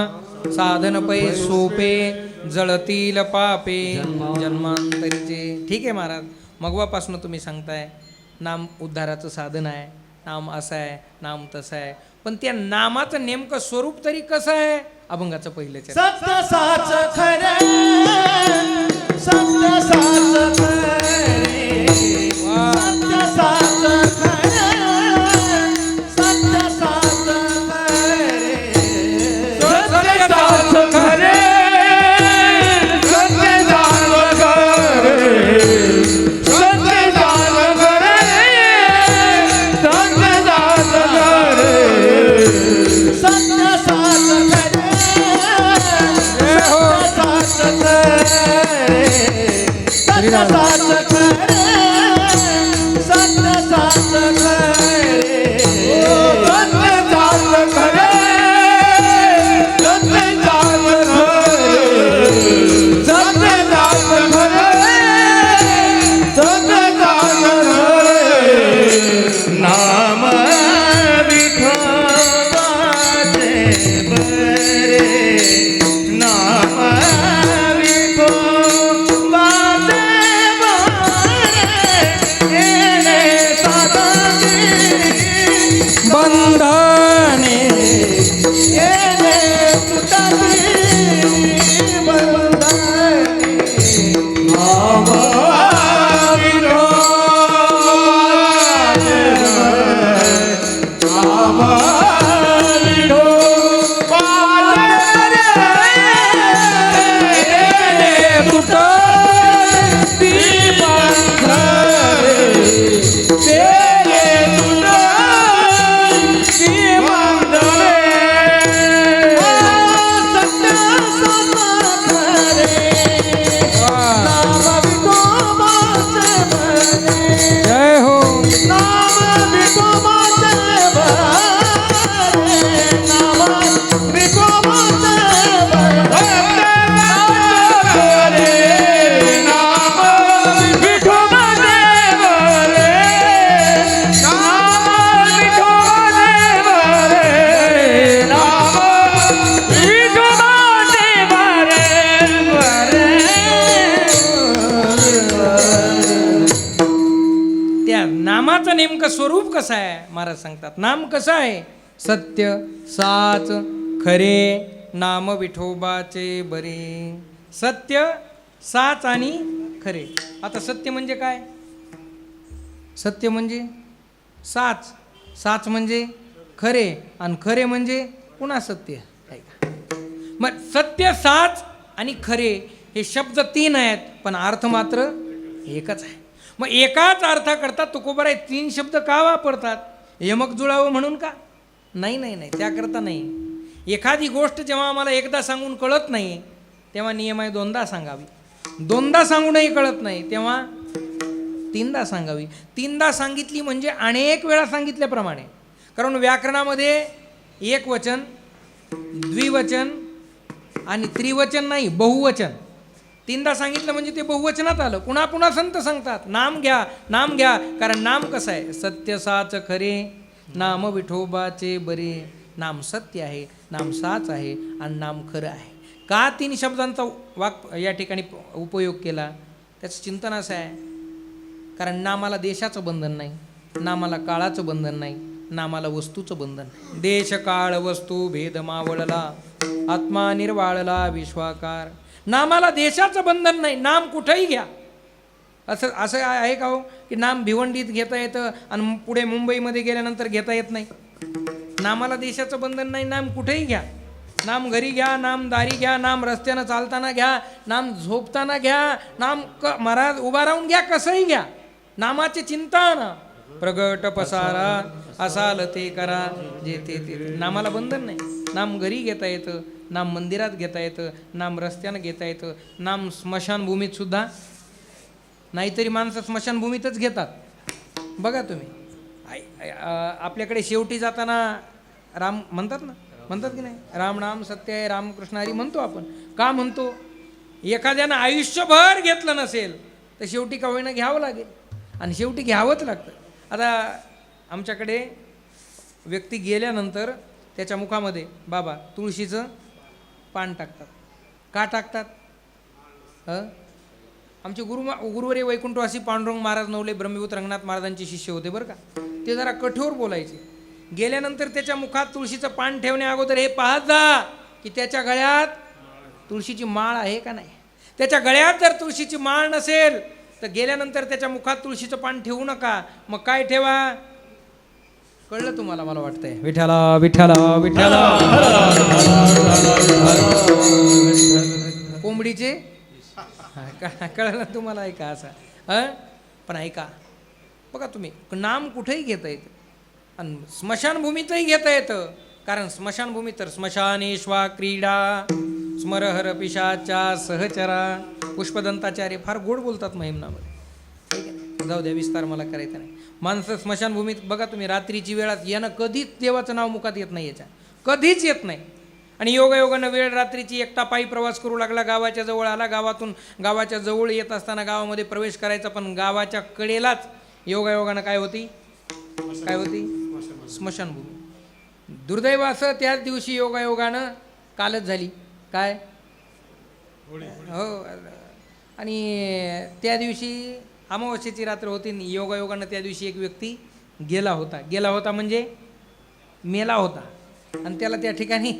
साधन पै सोपे, जळतील पापे जन्मांतरीचे. ठीक आहे महाराज, मगवापासून तुम्ही सांगताय नाम उद्धाराचं साधन आहे, नाम असं आहे, नाम तसं आहे, पण त्या नामाचं नेमकं स्वरूप तरी कसं आहे? अभंगाचं पहिलं चरण. सत्य साच खरे, सत्य साच खरे, सत्य साच खरे, सत्य साच खरे, सत्य साच खरे, सत्य साच खरे, सत्य साच खरे, सत्य साच खरे, सत्य साच खरे, सत्य साच खरे, सत्य साच खरे, सत्य साच खरे, सत्य साच खरे, सत्य साच खरे, सत्य साच खरे. नाम विठोबाचे बरे, नाम विठोबाचे बरे, येणे साधने बंधने, येणे तुटती बंधने. नाम विठोबाचे बरे, नाम जय हो. नाम विठोबाचे बरे, नाम विठोबाचे बरे, नाम विठोबाचे बरे, नाम विठोबाचे बरे, नाम विठोबाचे बरे. त्या नामाचं नेमकं स्वरूप कसं आहे? महाराज सांगतात नाम कसं आहे? सत्य साच खरे, नाम विठोबाचे बरे. सत्य साच आणि खरे. आता सत्य म्हणजे काय? सत्य म्हणजे साच, साच म्हणजे खरे, आणि खरे म्हणजे पुन्हा सत्य. मग सत्य, साच आणि खरे हे शब्द तीन आहेत, पण अर्थ मात्र एकच आहे. मग एकाच अर्थाकरता तुकोबाराय तीन शब्द का वापरतात? यमक जुळावं म्हणून का? नाही नाही नाही, त्याकरता नाही. एखादी गोष्ट जेव्हा आम्हाला एकदा सांगून कळत नाही तेव्हा नियम आहे दोनदा सांगावी. दोनदा सांगूनही कळत नाही तेव्हा तीनदा सांगावी. तीनदा सांगितली म्हणजे अनेक वेळा सांगितल्याप्रमाणे. कारण व्याकरणामध्ये एक वचन, द्विवचन आणि त्रिवचन नाही, बहुवचन. तीनदा सांगितलं म्हणजे ते बहुवचनात आलं. पुन्हा पुन्हा संत सांगतात नाम घ्या, नाम घ्या. कारण नाम कसं आहे? सत्य साच खरे, नाम विठोबाचे बरे. नाम सत्य आहे, नाम साच आहे आणि नाम खरं आहे. का तीन शब्दांचा या ठिकाणी उपयोग केला? त्याचं चिंतन असं आहे, कारण नामाला देशाचं बंधन नाही, नामाला काळाचं बंधन नाही, नामाला वस्तूचं बंधन नाही. देश काळ वस्तू भेद मावळला, आत्मा निर्वाळला विश्वाकार. नामाला देशाचं बंधन नाही, नाम कुठंही घ्या. असं असं आहे का हो की नाम भिवंडीत घेता येतं आणि पुढे मुंबईमध्ये गेल्यानंतर घेता येत नाही? नामाला देशाचं बंधन नाही, नाम कुठेही घ्या. नाम घरी घ्या, नाम दारी घ्या, नाम रस्त्यानं चालताना घ्या, नाम झोपताना घ्या, नाम महाराज उभा राहून घ्या, कसंही घ्या. नामाचे चिंतन प्रगट पसारा असाल ते करा जे ते. नामाला बंधन नाही. नाम घरी घेता येतं, नाम मंदिरात घेता येतं, नाम रस्त्यानं घेता येतं, नाम स्मशानभूमीत सुद्धा. नाहीतरी माणसं स्मशानभूमीतच घेतात. बघा तुम्ही, आपल्याकडे शेवटी जाताना राम म्हणतात ना, म्हणतात की नाही, राम नाम सत्य आहे, रामकृष्ण हरी म्हणतो आपण. का म्हणतो? एखाद्यानं आयुष्यभर घेतलं नसेल तर शेवटी का होईना घ्यावं लागेल, आणि शेवटी घ्यावंच लागतं. आता आमच्याकडे व्यक्ती गेल्यानंतर त्याच्या मुखामध्ये बाबा तुळशीचं पान टाकतात. का टाकतात? आमचे गुरुवरे वैकुंठवासी पांडुरंग महाराज नवले ब्रह्मविभूत रंगनाथ महाराजांचे शिष्य होते बरं का. ते जरा कठोर बोलायचे. गेल्यानंतर त्याच्या मुखात तुळशीचं पान ठेवण्या अगोदर हे पाहत जा की त्याच्या गळ्यात तुळशीची माळ आहे का नाही. त्याच्या गळ्यात जर तुळशीची माळ नसेल तर गेल्यानंतर त्याच्या मुखात तुळशीचं पान ठेवू नका. मग काय ठेवा? कळलं तुम्हाला? मला वाटतंय. विठ्ठला विठ्ठला विठ्ठला. कोंबडीचे कळलं तुम्हाला? ऐका असं. पण ऐका बघा, तुम्ही नाम कुठेही घेता येतं आणि स्मशानभूमीतही घेता येतं. कारण स्मशानभूमी तर स्मशानेश्वा क्रीडा स्मरहर पिशाचा सहचरा. पुष्पदंताचार्य फार गोड बोलतात महिमनामध्ये. ठीक आहे, जाऊ द्या, विस्तार मला करायचा नाही. माणसं स्मशानभूमीत बघा तुम्ही, रात्रीची वेळात यानं कधीच देवाचं नाव मुखात येत नाही, याच्या कधीच येत नाही. आणि योगायोगानं वेळ रात्रीची एकटा पायी प्रवास करू लागला, गावाच्या जवळ आला. गावाच्या जवळ येत असताना गावामध्ये प्रवेश करायचा, पण गावाच्या कडेलाच योगायोगानं काय होती स्मशानभूमी. दुर्दैव असं त्याच दिवशी योगायोगानं कालच झाली. काय? हो. आणि त्या दिवशी अमावस्येची रात्र होती. योगायोगानं त्या दिवशी एक व्यक्ती गेला होता म्हणजे मेला होता. आणि त्याला त्या ठिकाणी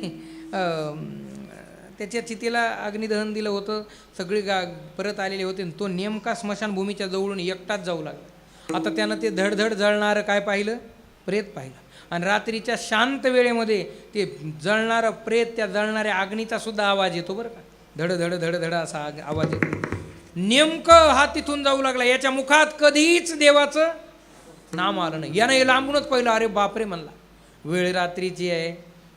त्याच्या चितेला अग्निदहन दिलं होतं. सगळे परत आलेले होते. तो नेमका स्मशानभूमीच्या जवळून एकटाच जाऊ लागला. आता त्यानं ते धडधड जळणारं काय पाहिलं? प्रेत पाहिलं. आणि रात्रीच्या शांत वेळेमध्ये ते जळणारं प्रेत, त्या जळणाऱ्या अग्नीचा सुद्धा आवाज येतो बरं का. धड धड धड धड असा आवाज येतो. नेमकं हा तिथून जाऊ लागला. याच्या मुखात कधीच देवाचं नाम आलं नाही. यानं हे लांबूनच पाहिलं. अरे बापरे म्हणला, वेळ रात्रीची आहे,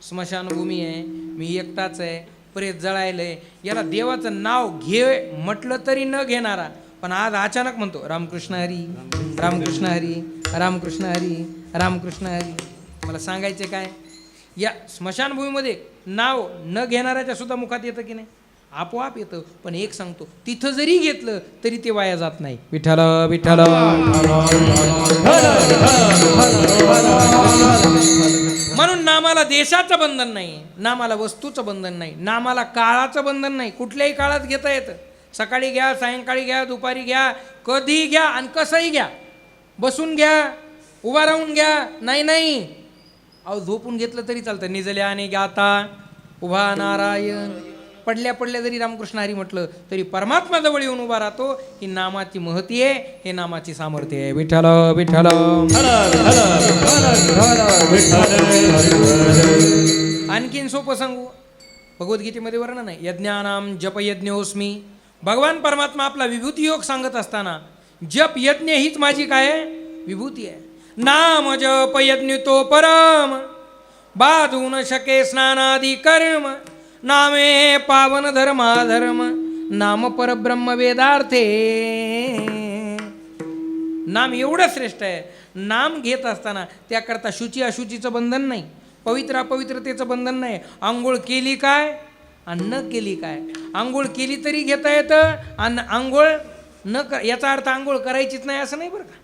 स्मशानभूमी आहे, मी एकटाच आहे, प्रेत जळायलंय, याला देवाचं नाव घे म्हटलं तरी न घेणारा. पण आज अचानक म्हणतो रामकृष्ण हरी रामकृष्ण हरी रामकृष्ण हरी रामकृष्ण हरी. मला सांगायचे काय, या स्मशानभूमीमध्ये नाव न घेणाऱ्याच्या सुद्धा मुखात येतं की नाही? आपोआप येतं. पण एक सांगतो, तिथं जरी घेतलं तरी ते वाया जात नाही. विठ्ठल विठ्ठल. म्हणून नामाला देशाचं बंधन नाही, नामाला वस्तूचं बंधन नाही, नामाला काळाचं बंधन नाही. कुठल्याही काळात घेता येतं. सकाळी घ्या, सायंकाळी घ्या, दुपारी घ्या, कधी घ्या आणि कसंही घ्या. बसून घ्या, उभा राहून घ्या, नाही अहो झोपून घेतलं तरी चालतं. निजल्याने गाता उभा नारायण. पडल्या जरी रामकृष्ण हरी म्हटलं तरी परमात्मा जवळ येऊन उभा राहतो. ही नामाची महती आहे, हे नामाची सामर्थ्य आहे. विठ्ठल विठ्ठल. आणखीन सोपं सांगू, भगवद्गीतेमध्ये वर्णन आहे. यज्ञानाम जप यज्ञोस्मी. भगवान परमात्मा आपला विभूती योग सांगत असताना जप यज्ञ हीच माझी काय विभूती आहे. नाम जप यज्ञ तो परम बाधू न शके स्नानादी कर्म. नामे पावन धर्म नाम परब्रह्म वेदार्थे. नाम एवढं श्रेष्ठ आहे. नाम घेत असताना त्याकरता शुची अशुचीचं बंधन नाही, पवित्र अपवित्रतेचं बंधन नाही. आंघोळ केली काय आणि न केली काय. आंघोळ केली तरी घेता येतं आणि आंघोळ न याचा अर्थ आंघोळ करायचीच नाही असं नाही बरं का.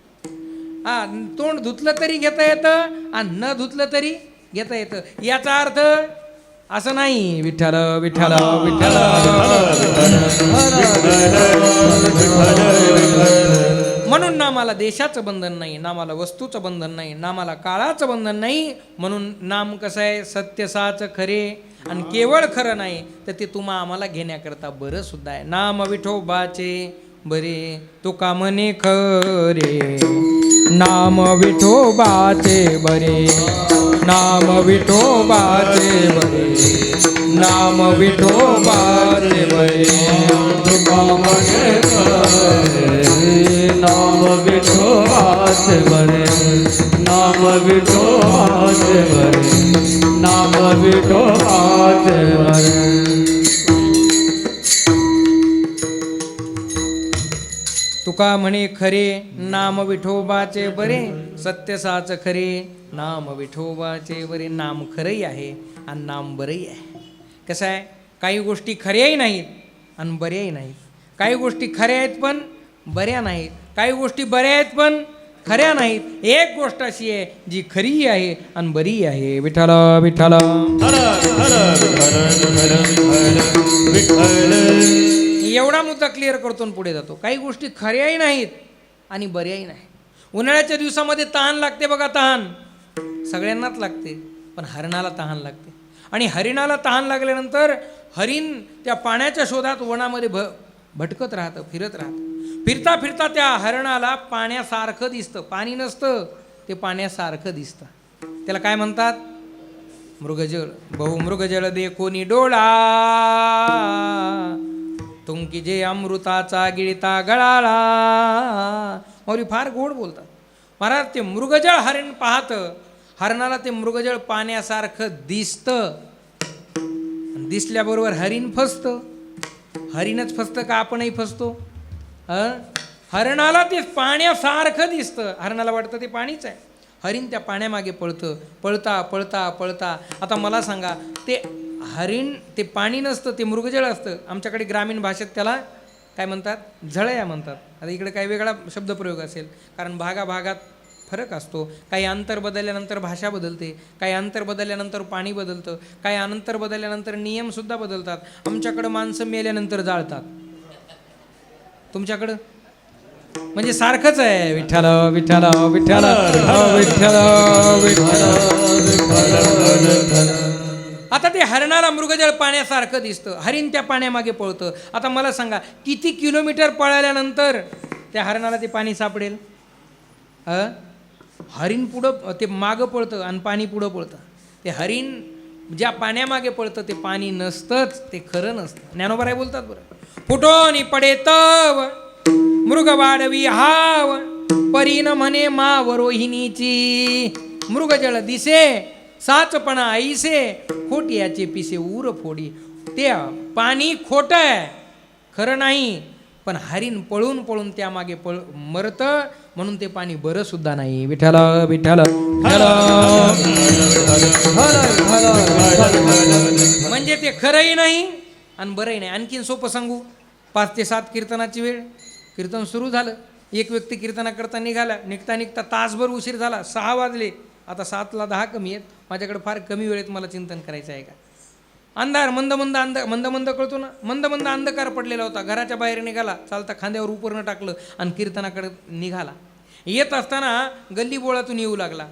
तोंड धुतलं तरी घेता येतं आणि न धुतलं तरी घेता येतं, याचा अर्थ असं नाही. विठ्ठल विठ्ठल विठ्ठल. म्हणून नामाला देशाचं बंधन नाही, नामाला वस्तूचं बंधन नाही, नामाला काळाचं बंधन नाही. म्हणून नाम कसं आहे, सत्य साच खरे आणि केवळ खरं नाही तर ते तुम्हा आम्हाला घेण्याकरता बरं सुद्धा आहे. नाम विठोबाचे बरे तुका म्हणे खरे. नाम विठोबाचे बरे, नाम विठोबाचे बरे, नाम विठोबाचे बरे तुका म्हणे खरे. नाम विठोबाचे बरे, नाम विठोबाचे बरे, नाम विठोबाचे बरे. तुका म्हणे खरे नाम विठोबाचे बरे. सत्य साच खरे नाम विठोबाचे वरे. नाम खरंही आहे आणि नाम बरंही आहे. कसं आहे, काही गोष्टी खऱ्याही नाहीत आणि बऱ्याही नाहीत. काही गोष्टी खऱ्या आहेत पण बऱ्या नाहीत. काही गोष्टी बऱ्या आहेत पण खऱ्या नाहीत. एक गोष्ट अशी आहे जी खरी आहे आणि बरी आहे. विठ्ठल विठ्ठल. एवढा मुद्दा क्लिअर करतो आणि पुढे जातो. काही गोष्टी खऱ्याही नाहीत आणि बऱ्याही नाही. उन्हाळ्याच्या दिवसामध्ये तहान लागते बघा. तहान सगळ्यांनाच लागते, पण हरणाला तहान लागते. आणि हरिणाला तहान लागल्यानंतर हरिण त्या पाण्याच्या शोधात वनामध्ये भटकत राहतं, फिरत राहतं. फिरता फिरता त्या हरणाला पाण्यासारखं दिसतं. पाणी नसतं, ते पाण्यासारखं दिसतं. त्याला काय म्हणतात? मृगजळ. बहु मृगजळ देखोनी डोळा, तुमकी जे अमृताचा गिळता गळाला. माऊली फार गोड बोलतात महाराज. ते मृगजळ हरिण पाहतं. हरणाला ते मृगजळ पाण्यासारखं दिसतं. दिसल्याबरोबर हरिण फसतं. हरिणच फसतं का आपणही फसतो? हरणाला ते पाण्यासारखं दिसतं. हरणाला वाटतं ते पाणीच आहे. हरिण त्या पाण्यामागे पळतं. पळता पळता पळता. आता मला सांगा, ते हरिण ते पाणी नसतं, ते मृगजळ असतं. आमच्याकडे ग्रामीण भाषेत त्याला काय म्हणतात? झळया म्हणतात. आता इकडे काही वेगळा शब्दप्रयोग असेल, कारण भागाभागात फरक असतो. काही अंतर बदलल्यानंतर भाषा बदलते, काही अंतर बदलल्यानंतर पाणी बदलतं, काही अंतर बदलल्यानंतर नियमसुद्धा बदलतात. आमच्याकडं माणसं मेल्यानंतर जाळतात, तुमच्याकडं म्हणजे सारखंच आहे. विठ्ठल विठ्ठल विठ्ठल विठ्ठल विठ्ठल. आता ते हरणाला मृगजळ पाण्यासारखं दिसतं. हरिण त्या पाण्यामागे पळतं. आता मला सांगा, किती किलोमीटर पळाल्यानंतर त्या हरणाला ते पाणी सापडेल? हरिण पुढं ते मागं पळतं आणि पाणी पुढं पळतं. ते हरिण ज्या पाण्यामागे पळतं ते पाणी नसतंच, ते खरं नसतं. ज्ञानोबा राय बोलतात बरं. फुटोनी पडे तव मृग वाढवी हाव, परीन म्हणे माव रोहिणीची. मृगजळ दिसे साचपणा ऐसे, खोटियाचे पिसे उर फोडी. ते पाणी खोटं आहे, खरं नाही. पण हरिण पळून पळून त्यामागे मरतं, म्हणून ते पाणी बरं सुद्धा नाही. विठ्ठल विठ्ठल. म्हणजे ते खरंही नाही आणि बरंही नाही. आणखीन सोपं सांगू, 5 ते 7 कीर्तनाची वेळ. कीर्तन सुरू झालं. एक व्यक्ती कीर्तनाकरता निघाला. निघता निघता तासभर उशीर झाला. 6 वाजले. आता 7ला 10 कमी आहेत. माझ्याकडे फार कमी वेळेत मला चिंतन करायचं आहे का? अंधार मंद मंद मंद मंद कळतो ना, मंद मंद अंधकार पडलेला होता. घराच्या बाहेर निघाला, चालता खांद्यावर उपरणं टाकलं आणि कीर्तनाकडे निघाला. येत असताना गल्ली बोळातून येऊ लागला.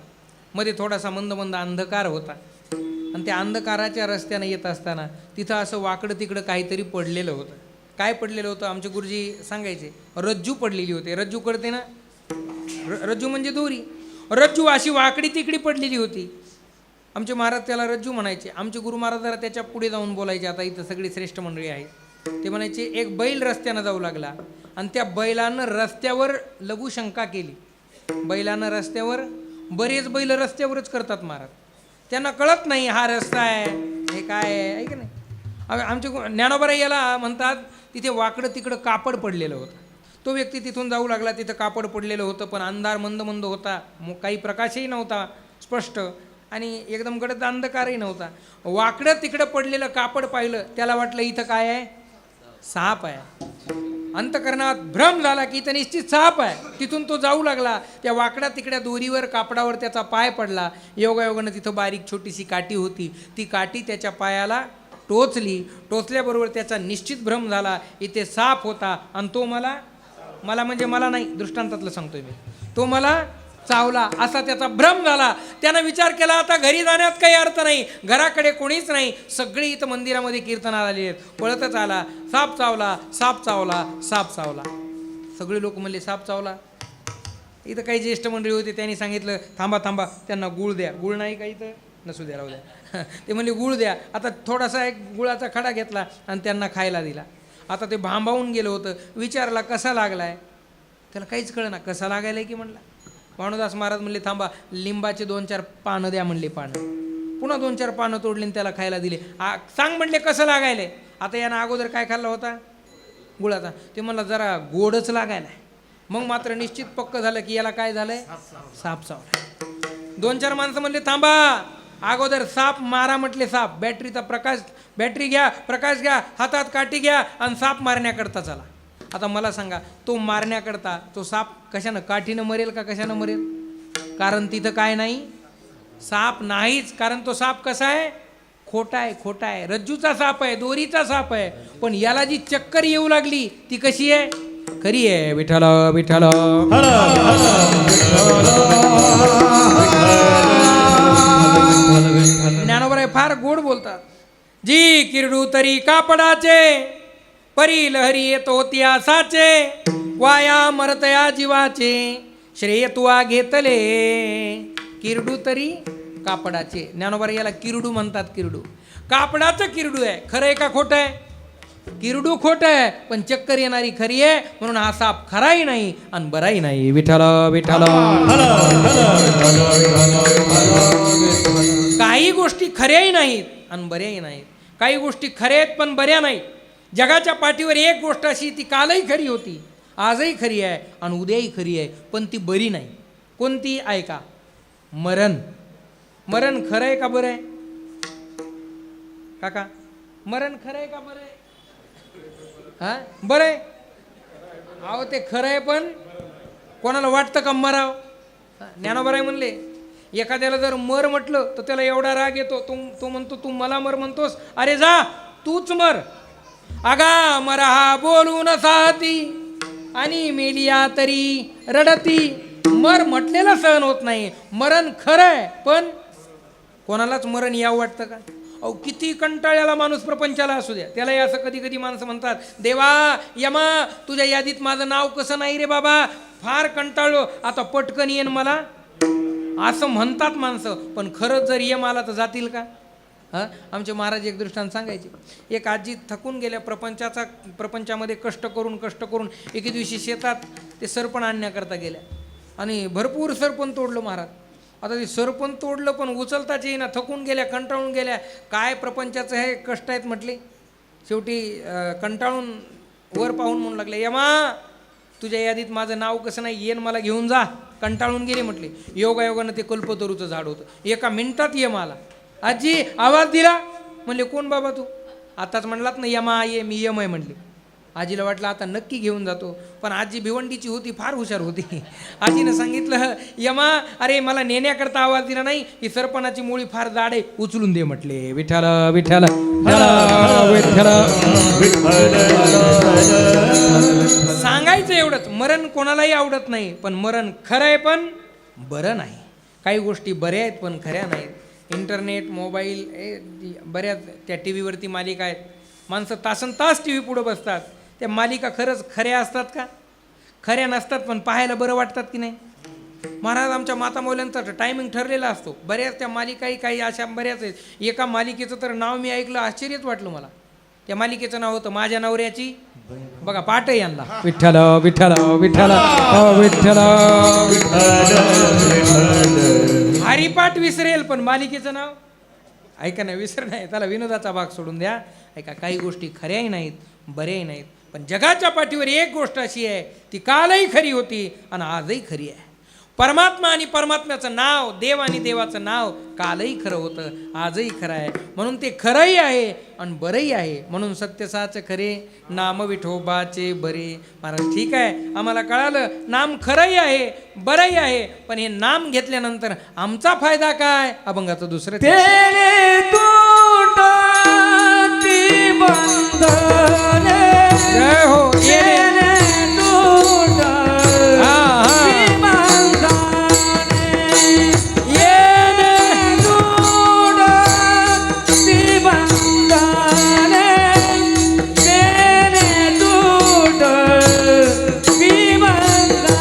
मध्ये थोडासा मंद मंद अंधकार होता आणि त्या अंधकाराच्या रस्त्यानं येत असताना तिथं असं वाकडं तिकडं काहीतरी पडलेलं होतं. काय पडलेलं होतं? आमचे गुरुजी सांगायचे, रज्जू पडलेली होती. रज्जू कळते ना? रज्जू म्हणजे दोरी. रज्जू अशी वाकडी तिकडी पडलेली होती. आमचे महाराज त्याला रज्जू म्हणायचे. आमचे गुरु महाराज जरा त्याच्या पुढे जाऊन बोलायचे. आता इथं सगळी श्रेष्ठ मंडळी आहे. ते म्हणायचे, एक बैल रस्त्यानं जाऊ लागला आणि त्या बैलानं रस्त्यावर लघुशंका केली. बैलानं रस्त्यावर, बरेच बैल रस्त्यावरच करतात महाराज, त्यांना कळत नाही हा रस्ता आहे, हे काय आहे की नाही. आमचे ज्ञानोबा याला म्हणतात, तिथे वाकडं तिकडं कापड पडलेलं होतं. तो व्यक्ती तिथून जाऊ लागला. तिथं कापड पडलेलं होतं, पण अंधार मंद मंद होता. काही प्रकाशही नव्हता स्पष्ट आणि एकदम गडद अंधकारही नव्हता. वाकडं तिकडं पडलेलं कापड पाहिलं. त्याला वाटलं इथं काय आहे? साप आहे. अंतकरणात भ्रम झाला की इथं निश्चित साप आहे. तिथून तो जाऊ लागला. त्या वाकड्या तिकड्या दोरीवर कापडावर त्याचा पाय पडला. योगायोगानं तिथं बारीक छोटीशी काठी होती. ती काठी त्याच्या पायाला टोचली. टोचल्याबरोबर त्याचा निश्चित भ्रम झाला, इथे साप होता आणि तो मला म्हणजे मला नाही, दृष्टांतातलं सांगतोय मी, तो मला चावला असा त्याचा भ्रम झाला. त्यानं विचार केला, आता घरी जाण्यात काही अर्थ नाही, घराकडे कोणीच नाही, सगळी इथं मंदिरामध्ये कीर्तनाला आली आहेत. पळतच आला, साप चावला, साप चावला, साप चावला. सगळे लोक म्हणले साप चावला. इथं काही ज्येष्ठ मंडळी होते, त्यांनी सांगितलं थांबा थांबा, त्यांना गुळ द्या. गुळ नाही काही तर नसू द्या, राहू द्या. ते म्हणले गुळ द्या. आता थोडासा एक गुळाचा खडा घेतला आणि त्यांना खायला दिला. आता ते भांबावून गेलं होतं. विचारला कसा लागलाय? त्याला काहीच कळना. कसा लागायलाय की म्हणला. भानुदास महाराज म्हणले थांबा, लिंबाचे 2-4 पानं द्या म्हणले. पानं पुन्हा 2-4 पानं तोडली त्याला खायला दिले. सांग म्हणले कसं लागायले? आता यानं अगोदर काय खाल्ला होता? गुळाचा. ते म्हणला जरा गोडच लागायला. मग मात्र निश्चित पक्क झालं की याला काय झालंय, साप चावला. 2-4 माणसं म्हणले थांबा, अगोदर साप मारा म्हटले. साप बॅटरीचा प्रकाश, बॅटरी घ्या, प्रकाश घ्या, हातात काठी घ्या आणि साप मारण्याकरता चला. आता मला सांगा, तो मारण्याकरता तो साप कशानं, काठीनं मरेल का कशानं मरेल? कारण तिथं काय नाही, साप नाहीच. कारण तो साप कसा आहे, खोटा आहे, खोटा आहे. रज्जूचा साप आहे, दोरीचा साप आहे. पण याला जी चक्कर येऊ लागली ती कशी आहे, खरी आहे. विठ्ठल विठ्ठल ज्ञानोबराय फार गोड बोलतात. जी किरडू तरी कापडाचे, परी लहरी येतो त्यासाचे, वाया मरतया जीवाचे, श्रेय तुआ घेतले. किरडू तरी कापडाचे. ज्ञानोबराय याला किरडू म्हणतात. किरडू कापडाचं किरडू आहे. खरं आहे का खोटं आहे? किरडू खोटं आहे, पण चक्कर येणारी खरी आहे. म्हणून हा साप खराही नाही आणि बराही नाही. विठ्ठल विठ्ठल. काही गोष्टी खऱ्याही नाहीत आणि बऱ्याही नाहीत. काही गोष्टी खऱ्या आहेत पण बऱ्या नाहीत. जगाच्या पाठीवर एक गोष्ट अशी, ती कालही खरी होती, आजही खरी आहे आणि उद्याही खरी आहे, पण ती बरी नाही. कोणती ऐका, मरण. मरण खरं आहे का बरं आहे काका? मरण खरं आहे का बरं आहे? हा बरं आहे. अहो ते खरं आहे, पण कोणाला वाटतं का मराव? ज्ञानोबराय म्हणले, एखाद्याला जर मर म्हटलं तर त्याला एवढा राग येतो, तो म्हणतो तू मला मर म्हणतोस, अरे जा तूच मर. अगा मरा हा बोलून साहती आणि मेलिया तरी रडती. मर म्हटलेला सहन होत नाही. मरण खरं आहे, पण कोणालाच मरण यावं वाटतं का? अहो किती कंटाळ्याला माणूस प्रपंचाला असू द्या, त्यालाही असं कधी कधी माणसं म्हणतात, देवा यमा तुझ्या यादीत माझं नाव कसं नाही रे बाबा, फार कंटाळलो, आता पटकन येईन मला, असं म्हणतात माणसं. पण खरंच जर यम आला तर जातील का? हां, आमचे महाराज एक दृष्टांत सांगायचे. एक आजी थकून गेल्या प्रपंचामध्ये कष्ट करून एके दिवशी शेतात ते सरपण आणण्याकरता गेल्या आणि भरपूर सरपण तोडलं महाराज. आता ते सरपण तोडलं पण उचलताच येईना, थकून गेल्या, कंटाळून गेल्या. काय प्रपंचाचं हे कष्ट आहेत म्हटले. शेवटी कंटाळून वर पाहून म्हणू लागले, यमा तुझ्या यादीत माझं नाव कसं नाही, येन मला घेऊन जा. कंटाळून गेले म्हटले. योगायोगानं ते कल्पतरूचं झाड होतं. एका मिनिटात यम आला. आजी आवाज दिला. म्हणले कोण बाबा तू? आताच म्हणलात ना यमा ये, मी यम आहे म्हणले. आजीला वाटलं आता नक्की घेऊन जातो, पण आजी भिवंडीची होती, फार हुशार होती. आजीनं सांगितलं, यमा अरे मला नेण्याकरता आवाज दिला नाही, ही सरपणाची मुळी फार जाड आहे, उचलून दे म्हटले. विठ्ठल विठ्ठल विठ्ठल. सांगायचं एवढंच, मरण कोणालाही आवडत नाही, पण मरण खरं आहे पण बरं नाही. काही गोष्टी बऱ्या आहेत पण खऱ्या नाहीत. इंटरनेट, मोबाईल, बऱ्याच त्या टी व्हीवरती मालिका आहेत. माणसं तासनतास टी व्ही पुढं बसतात. त्या मालिका खरंच खऱ्या असतात का? खऱ्या नसतात, पण पाहायला बरं वाटतात की नाही? महाराज आमच्या माता मौल्यांचा टायमिंग ठरलेला असतो. बऱ्याच त्या मालिकाही काही अशा बऱ्याच आहेत. एका मालिकेचं तर नाव मी ऐकलं, आश्चर्यच वाटलं मला. त्या मालिकेचं नाव होतं माझ्या नवऱ्याची बघा पाठही आणला. विठ्ठल विठ्ठल विठ्ठल विठ्ठल. हरिपाठ विसरेल पण मालिकेचं नाव ऐका ना, विसर नाही. त्याला विनोदाचा भाग सोडून द्या. ऐका, काही गोष्टी खऱ्याही नाहीत बऱ्याही नाहीत, पण जगाच्या पाठीवर एक गोष्ट अशी आहे, ती कालही खरी होती आणि आजही खरी आहे. परमात्मा आणि परमात्म्याचं नाव, देव आणि देवाचं नाव कालही खरं होतं, आजही खरं आहे. म्हणून ते खरंही आहे आणि बरंही आहे. म्हणून सत्यसाच खरे, नाम विठोबाचे बरे. महाराज ठीक आहे, आम्हाला कळालं नाम खरंही आहे बरंही आहे, पण हे नाम घेतल्यानंतर आमचा फायदा काय? अभंगाचं दुसरं तेरे तुटती बंधने, जय हो. तेरे तुटती बंधने, येने तुटती बंधने, तेरे तुटती बंधने.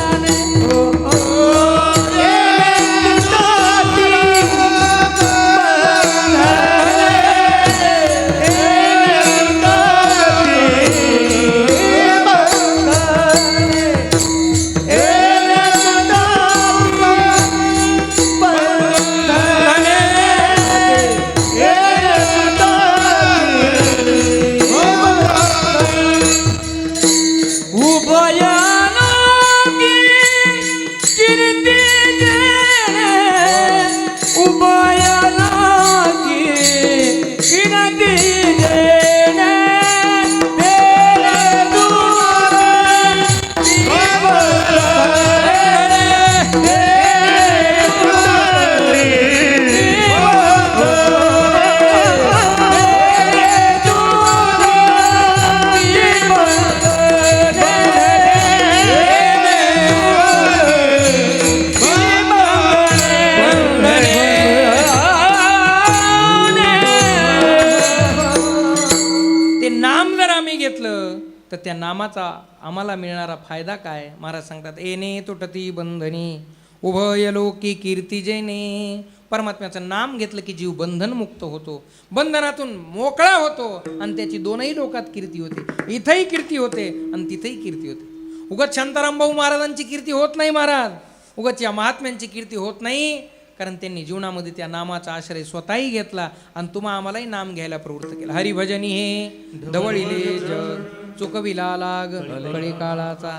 तर त्या नामाचा आम्हाला मिळणारा फायदा काय? महाराज सांगतात, येणे तुटती बंधनी उभय लोकी कीर्ती जेणे. परमात्म्याचं नाम घेतलं की जीव बंधनमुक्त होतो, बंधनातून मोकळा होतो आणि त्याची दोनही लोकात कीर्ती होते. इथंही कीर्ती होते आणि तिथंही कीर्ती होते. उगाच शांताराम भाऊ महाराजांची कीर्ती होत नाही महाराज, उगाच या महात्म्यांची कीर्ती होत नाही, कारण त्यांनी जीवनामध्ये त्या नामाचा आश्रय स्वतःही घेतला आणि तुम्हा आम्हालाही नाम घ्यायला प्रवृत्त केलं. हरिभजनी हे धवळीले जग चुकविला लाग कळी काळाचा.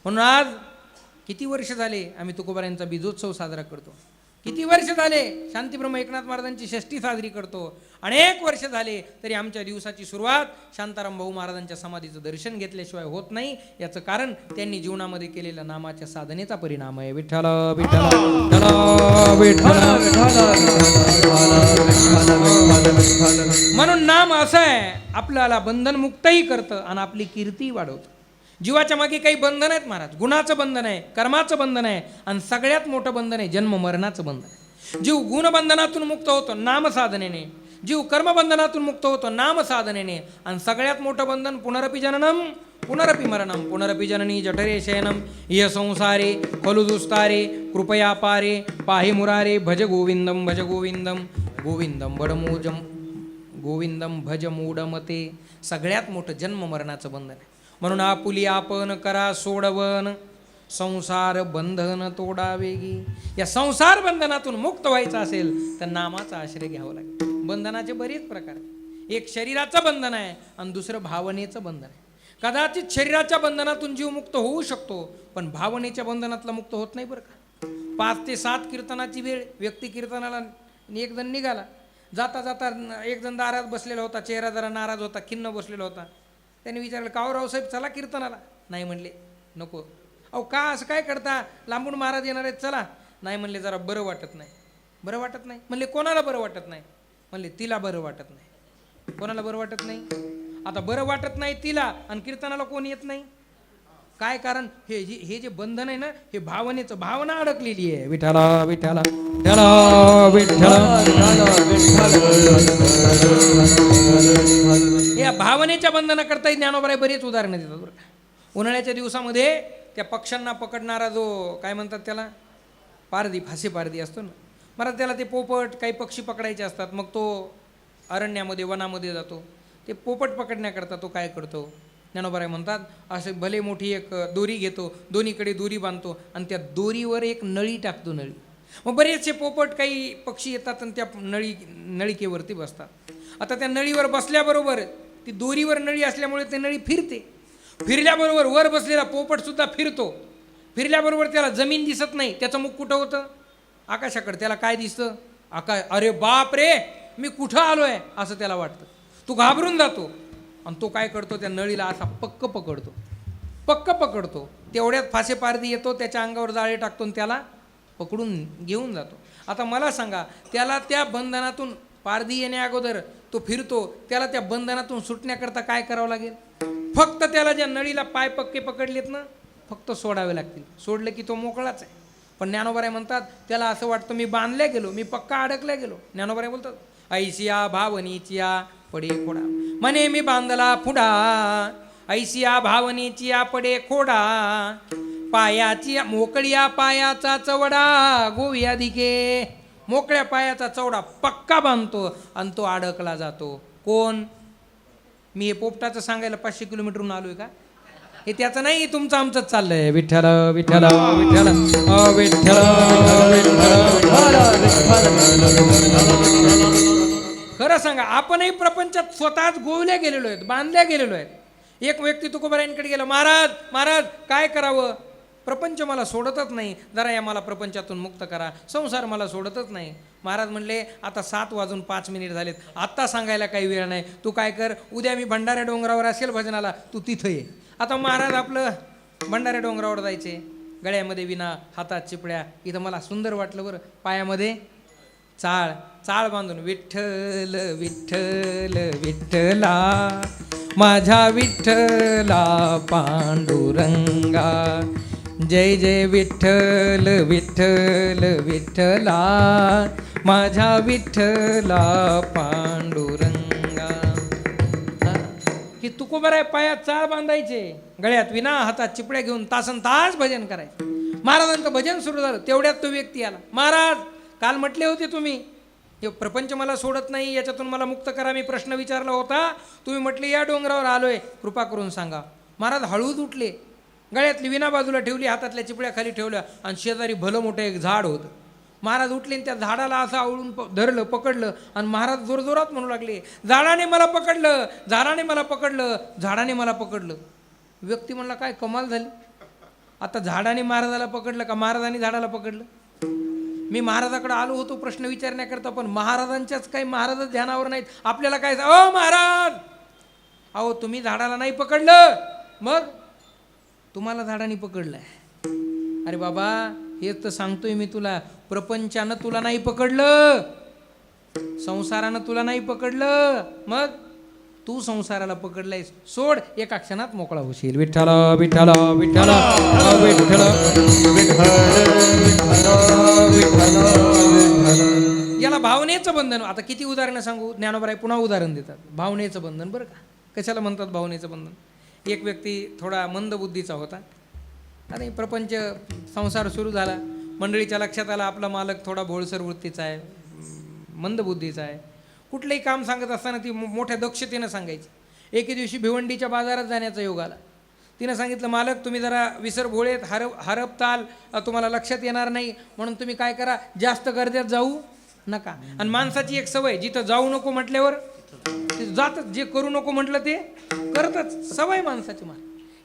म्हणून आज किती वर्ष झाले आम्ही तुकोबारायांचा बीजोत्सव साजरा करतो, किती वर्ष झाले शांतीब्रह्म एकनाथ महाराजांची षष्ठी साजरी करतो, अनेक वर्ष झाले तरी आमच्या दिवसाची सुरुवात शांताराम भाऊ महाराजांच्या समाधीचं दर्शन घेतल्याशिवाय होत नाही. याचं कारण त्यांनी जीवनामध्ये केलेल्या नामाच्या साधनेचा परिणाम आहे. विठ्ठल विठ्ठल विठ्ठल म्हणून नाम असं आहे, आपल्याला बंधनमुक्तही करतं आणि आपली कीर्ती वाढवतं. जीवाच्या मागे काही बंधन आहेत महाराज, गुणाचं बंधन आहे, कर्माचं बंधन आहे आणि सगळ्यात मोठं बंधन आहे जन्म मरणाचं बंधन आहे. जीव गुणबंधनातून मुक्त होतो नाम साधनेने, जीव कर्मबंधनातून मुक्त होतो नाम साधनेने, आणि सगळ्यात मोठं बंधन पुनरपि जननम पुनरपि मरणम पुनरपि जननी जठरे शयनम इह संसारे खलु दुस्तारे कृपया पारे पाहि मुरारे भज गोविंदम गोविंदम बडमोजम गोविंदम भज मूढमते. सगळ्यात मोठं जन्म मरणाचं बंधन आहे. म्हणून आपुली आपण करा सोडवन संसार बंधन तोडावेगी. या संसार बंधनातून मुक्त व्हायचं असेल तर नामाचा आश्रय घ्यावा लागेल. बंधनाचे बरेच प्रकार आहेत. एक शरीराचं बंधन आहे आणि दुसरं भावनेचं बंधन आहे. कदाचित शरीराच्या बंधनातून जीव मुक्त होऊ शकतो, पण भावनेच्या बंधनातला मुक्त होत नाही बरं का. 5 ते 7 कीर्तनाची वेळ, व्यक्ती कीर्तनाला एक जण निघाला, जाता जाता एक जण दारात बसलेला होता, चेहरा जरा नाराज होता, खिन्न बसलेला होता. त्याने विचारलं, का राव साहेब चला कीर्तनाला? नाही म्हणले, नको. अहो का असं काय करता, लांबून महाराज येणार आहेत, चला. नाही म्हणले, जरा बरं वाटत नाही. बरं वाटत नाही म्हणले, कोणाला बरं वाटत नाही? म्हणले, तिला बरं वाटत नाही. कोणाला बरं वाटत नाही? आता बरं वाटत नाही तिला, आणि कीर्तनाला कोण येत नाही? काय कारण? हे जे बंधन आहे ना, हे भावनेचं, भावना अडकलेली आहे. विठ्ठला विठ्ठला या भावनेच्या बंधनाकरता ज्ञानोबराय बरीच उदाहरणं देतात बरं का. उन्हाळ्याच्या दिवसामध्ये त्या पक्ष्यांना पकडणारा जो काय म्हणतात त्याला, पारधी, फाशी पारधी असतो ना, मला त्याला ते पोपट काही पक्षी पकडायचे असतात. मग तो अरण्यामध्ये वनामध्ये जातो. ते पोपट पकडण्याकरता तो काय करतो, ज्ञानोबराय म्हणतात, असे भले मोठी एक दोरी घेतो, दोन्हीकडे दोरी बांधतो आणि त्या दोरीवर एक नळी टाकतो. नळी, मग बरेचसे पोपट काही पक्षी येतात आणि त्या नळिकेवरती बसतात. आता त्या नळीवर बसल्याबरोबर ती दोरीवर नळी असल्यामुळे ती नळी फिरते. फिरल्याबरोबर वर बसलेला पोपटसुद्धा फिरतो. फिरल्याबरोबर त्याला जमीन दिसत नाही. त्याचं मुख कुठं होतं? आकाशाकडे. त्याला काय दिसतं? आकाश. अरे बाप रे, मी कुठं आलो आहे असं त्याला वाटतं. तो घाबरून जातो आणि तो काय करतो, त्या नळीला असा पक्क पकडतो. तेवढ्यात फासे पारधी येतो, त्याच्या अंगावर जाळे टाकतो आणि त्याला पकडून घेऊन जातो. आता मला सांगा, त्याला त्या बंधनातून पारधी येण्या अगोदर तो फिरतो, त्याला त्या बंधनातून सुटण्याकरता काय करावं लागेल? फक्त त्याला ज्या नळीला पाय पक्के पकडलेत ना, फक्त सोडावे लागतील. सोडले की तो मोकळाच आहे. पण ज्ञानोबराय म्हणतात, त्याला असं वाटतं मी बांधल्या गेलो, मी पक्का अडकल्या गेलो. ज्ञानोबराय बोलतात, ऐसिया भावनीचिया पडे खोडा म्हणे मी बांधला पुढा, ऐसिया भावनेचिया पडे खोडा, पायाची मोकळ्या पायाचा चवडा गोव्या दिके. मोकळ्या पायाचा चवडा पक्का बांधतो आणि तो अडकला जातो. कोण? मी हे पोपटाचं सांगायला 500 किलोमीटरहून आलोय का? हे त्याचं नाही, तुमचं आमचंच चाललंय. विठ्ठल विठ्ठल विठ्ठल विठ्ठल. खरं सांगा, आपणही प्रपंचात स्वतःच गोवल्या गेलेलो आहेत, बांधल्या गेलेलो आहेत. एक व्यक्ती तुकोबारायांकडे गेला, महाराज महाराज काय करावं, प्रपंच मला सोडतच नाही, जरा या मला प्रपंचातून मुक्त करा, संसार मला सोडतच नाही. महाराज म्हणले, आता 7:05 झालेत, आत्ता सांगायला काही वेळ नाही. तू काय कर, उद्या मी भंडाऱ्या डोंगरावर असेल भजनाला, तू तिथं ये. आता महाराज आपलं भंडाऱ्या डोंगरावर जायचे, गळ्यामध्ये विना, हातात चिपड्या. इथं मला सुंदर वाटलं बरं, पायामध्ये चाळ बांधून, विठ्ठल विठ्ठल विठ्ठला माझ्या विठ्ठला पांडुरंगा, जय जय विठ्ठल विठ्ठल विठ्ठला माझ्या विठ्ठला पांडुरंगा. की तुकोबर आहे पायात चाळ बांधायचे, गळ्यात विना, हातात चिपड्या घेऊन तासन तास भजन करायचं. महाराजांचं भजन सुरू झालं, तेवढ्यात तो व्यक्ती आला. महाराज, काल म्हटले होते तुम्ही हे प्रपंच मला सोडत नाही, याच्यातून मला मुक्त करा, मी प्रश्न विचारला होता, तुम्ही म्हटले या डोंगरावर आलोय, कृपा करून सांगा. महाराज हळूच उठले, गळ्यातली विना बाजूला ठेवली, हातातल्या चिपड्या खाली ठेवल्या आणि शेजारी भलं मोठं एक झाड होतं. महाराज उठले आणि त्या झाडाला असं आवळून धरलं, पकडलं आणि महाराज जोरजोरात म्हणू लागले, झाडाने मला पकडलं, झाडाने मला पकडलं, झाडाने मला पकडलं. व्यक्ती म्हणला काय कमाल झाली, आता झाडाने महाराजाला पकडलं का महाराजांनी झाडाला पकडलं? मी महाराजाकडे आलो होतो प्रश्न विचारण्याकरता, पण महाराजांच्याच काही महाराजच ध्यानावर नाहीत. आपल्याला काय ओ महाराज, अहो तुम्ही झाडाला नाही पकडलं, मग तुम्हाला झाडाने पकडलंय. अरे बाबा, हेच तर सांगतोय मी तुला, प्रपंचानं तुला नाही पकडलं, संसारानं तुला नाही पकडलं, मग तू संसाराला पकडलायस. सोड, एका क्षणात मोकळा होशील. विठ्ठल विठ्ठल विठ्ठल विठ्ठल. याला भावनेचं बंधन. आता किती उदाहरणं सांगू, ज्ञानोबराय पुन्हा उदाहरण देतात. भावनेचं बंधन बरं का, कशाला म्हणतात भावनेचं बंधन. एक व्यक्ती थोडा मंदबुद्धीचा होता आणि प्रपंच संसार सुरू झाला. मंडळीच्या लक्षात आला आपला मालक थोडा भोळसर वृत्तीचा आहे, मंदबुद्धीचा आहे. कुठलंही काम सांगत असताना ती मोठ्या दक्षतेनं सांगायची. एके दिवशी भिवंडीच्या बाजारात जाण्याचा योग आला. तिनं सांगितलं, मालक तुम्ही जरा विसर भोळेत, हरपताल, तुम्हाला लक्षात येणार नाही, म्हणून तुम्ही काय करा, जास्त गर्दीत जाऊ नका. आणि माणसाची एक सवय, जिथं जाऊ नको म्हटल्यावर ते जातच, जे करू नको म्हटलं ते करतच, सवय माणसाची.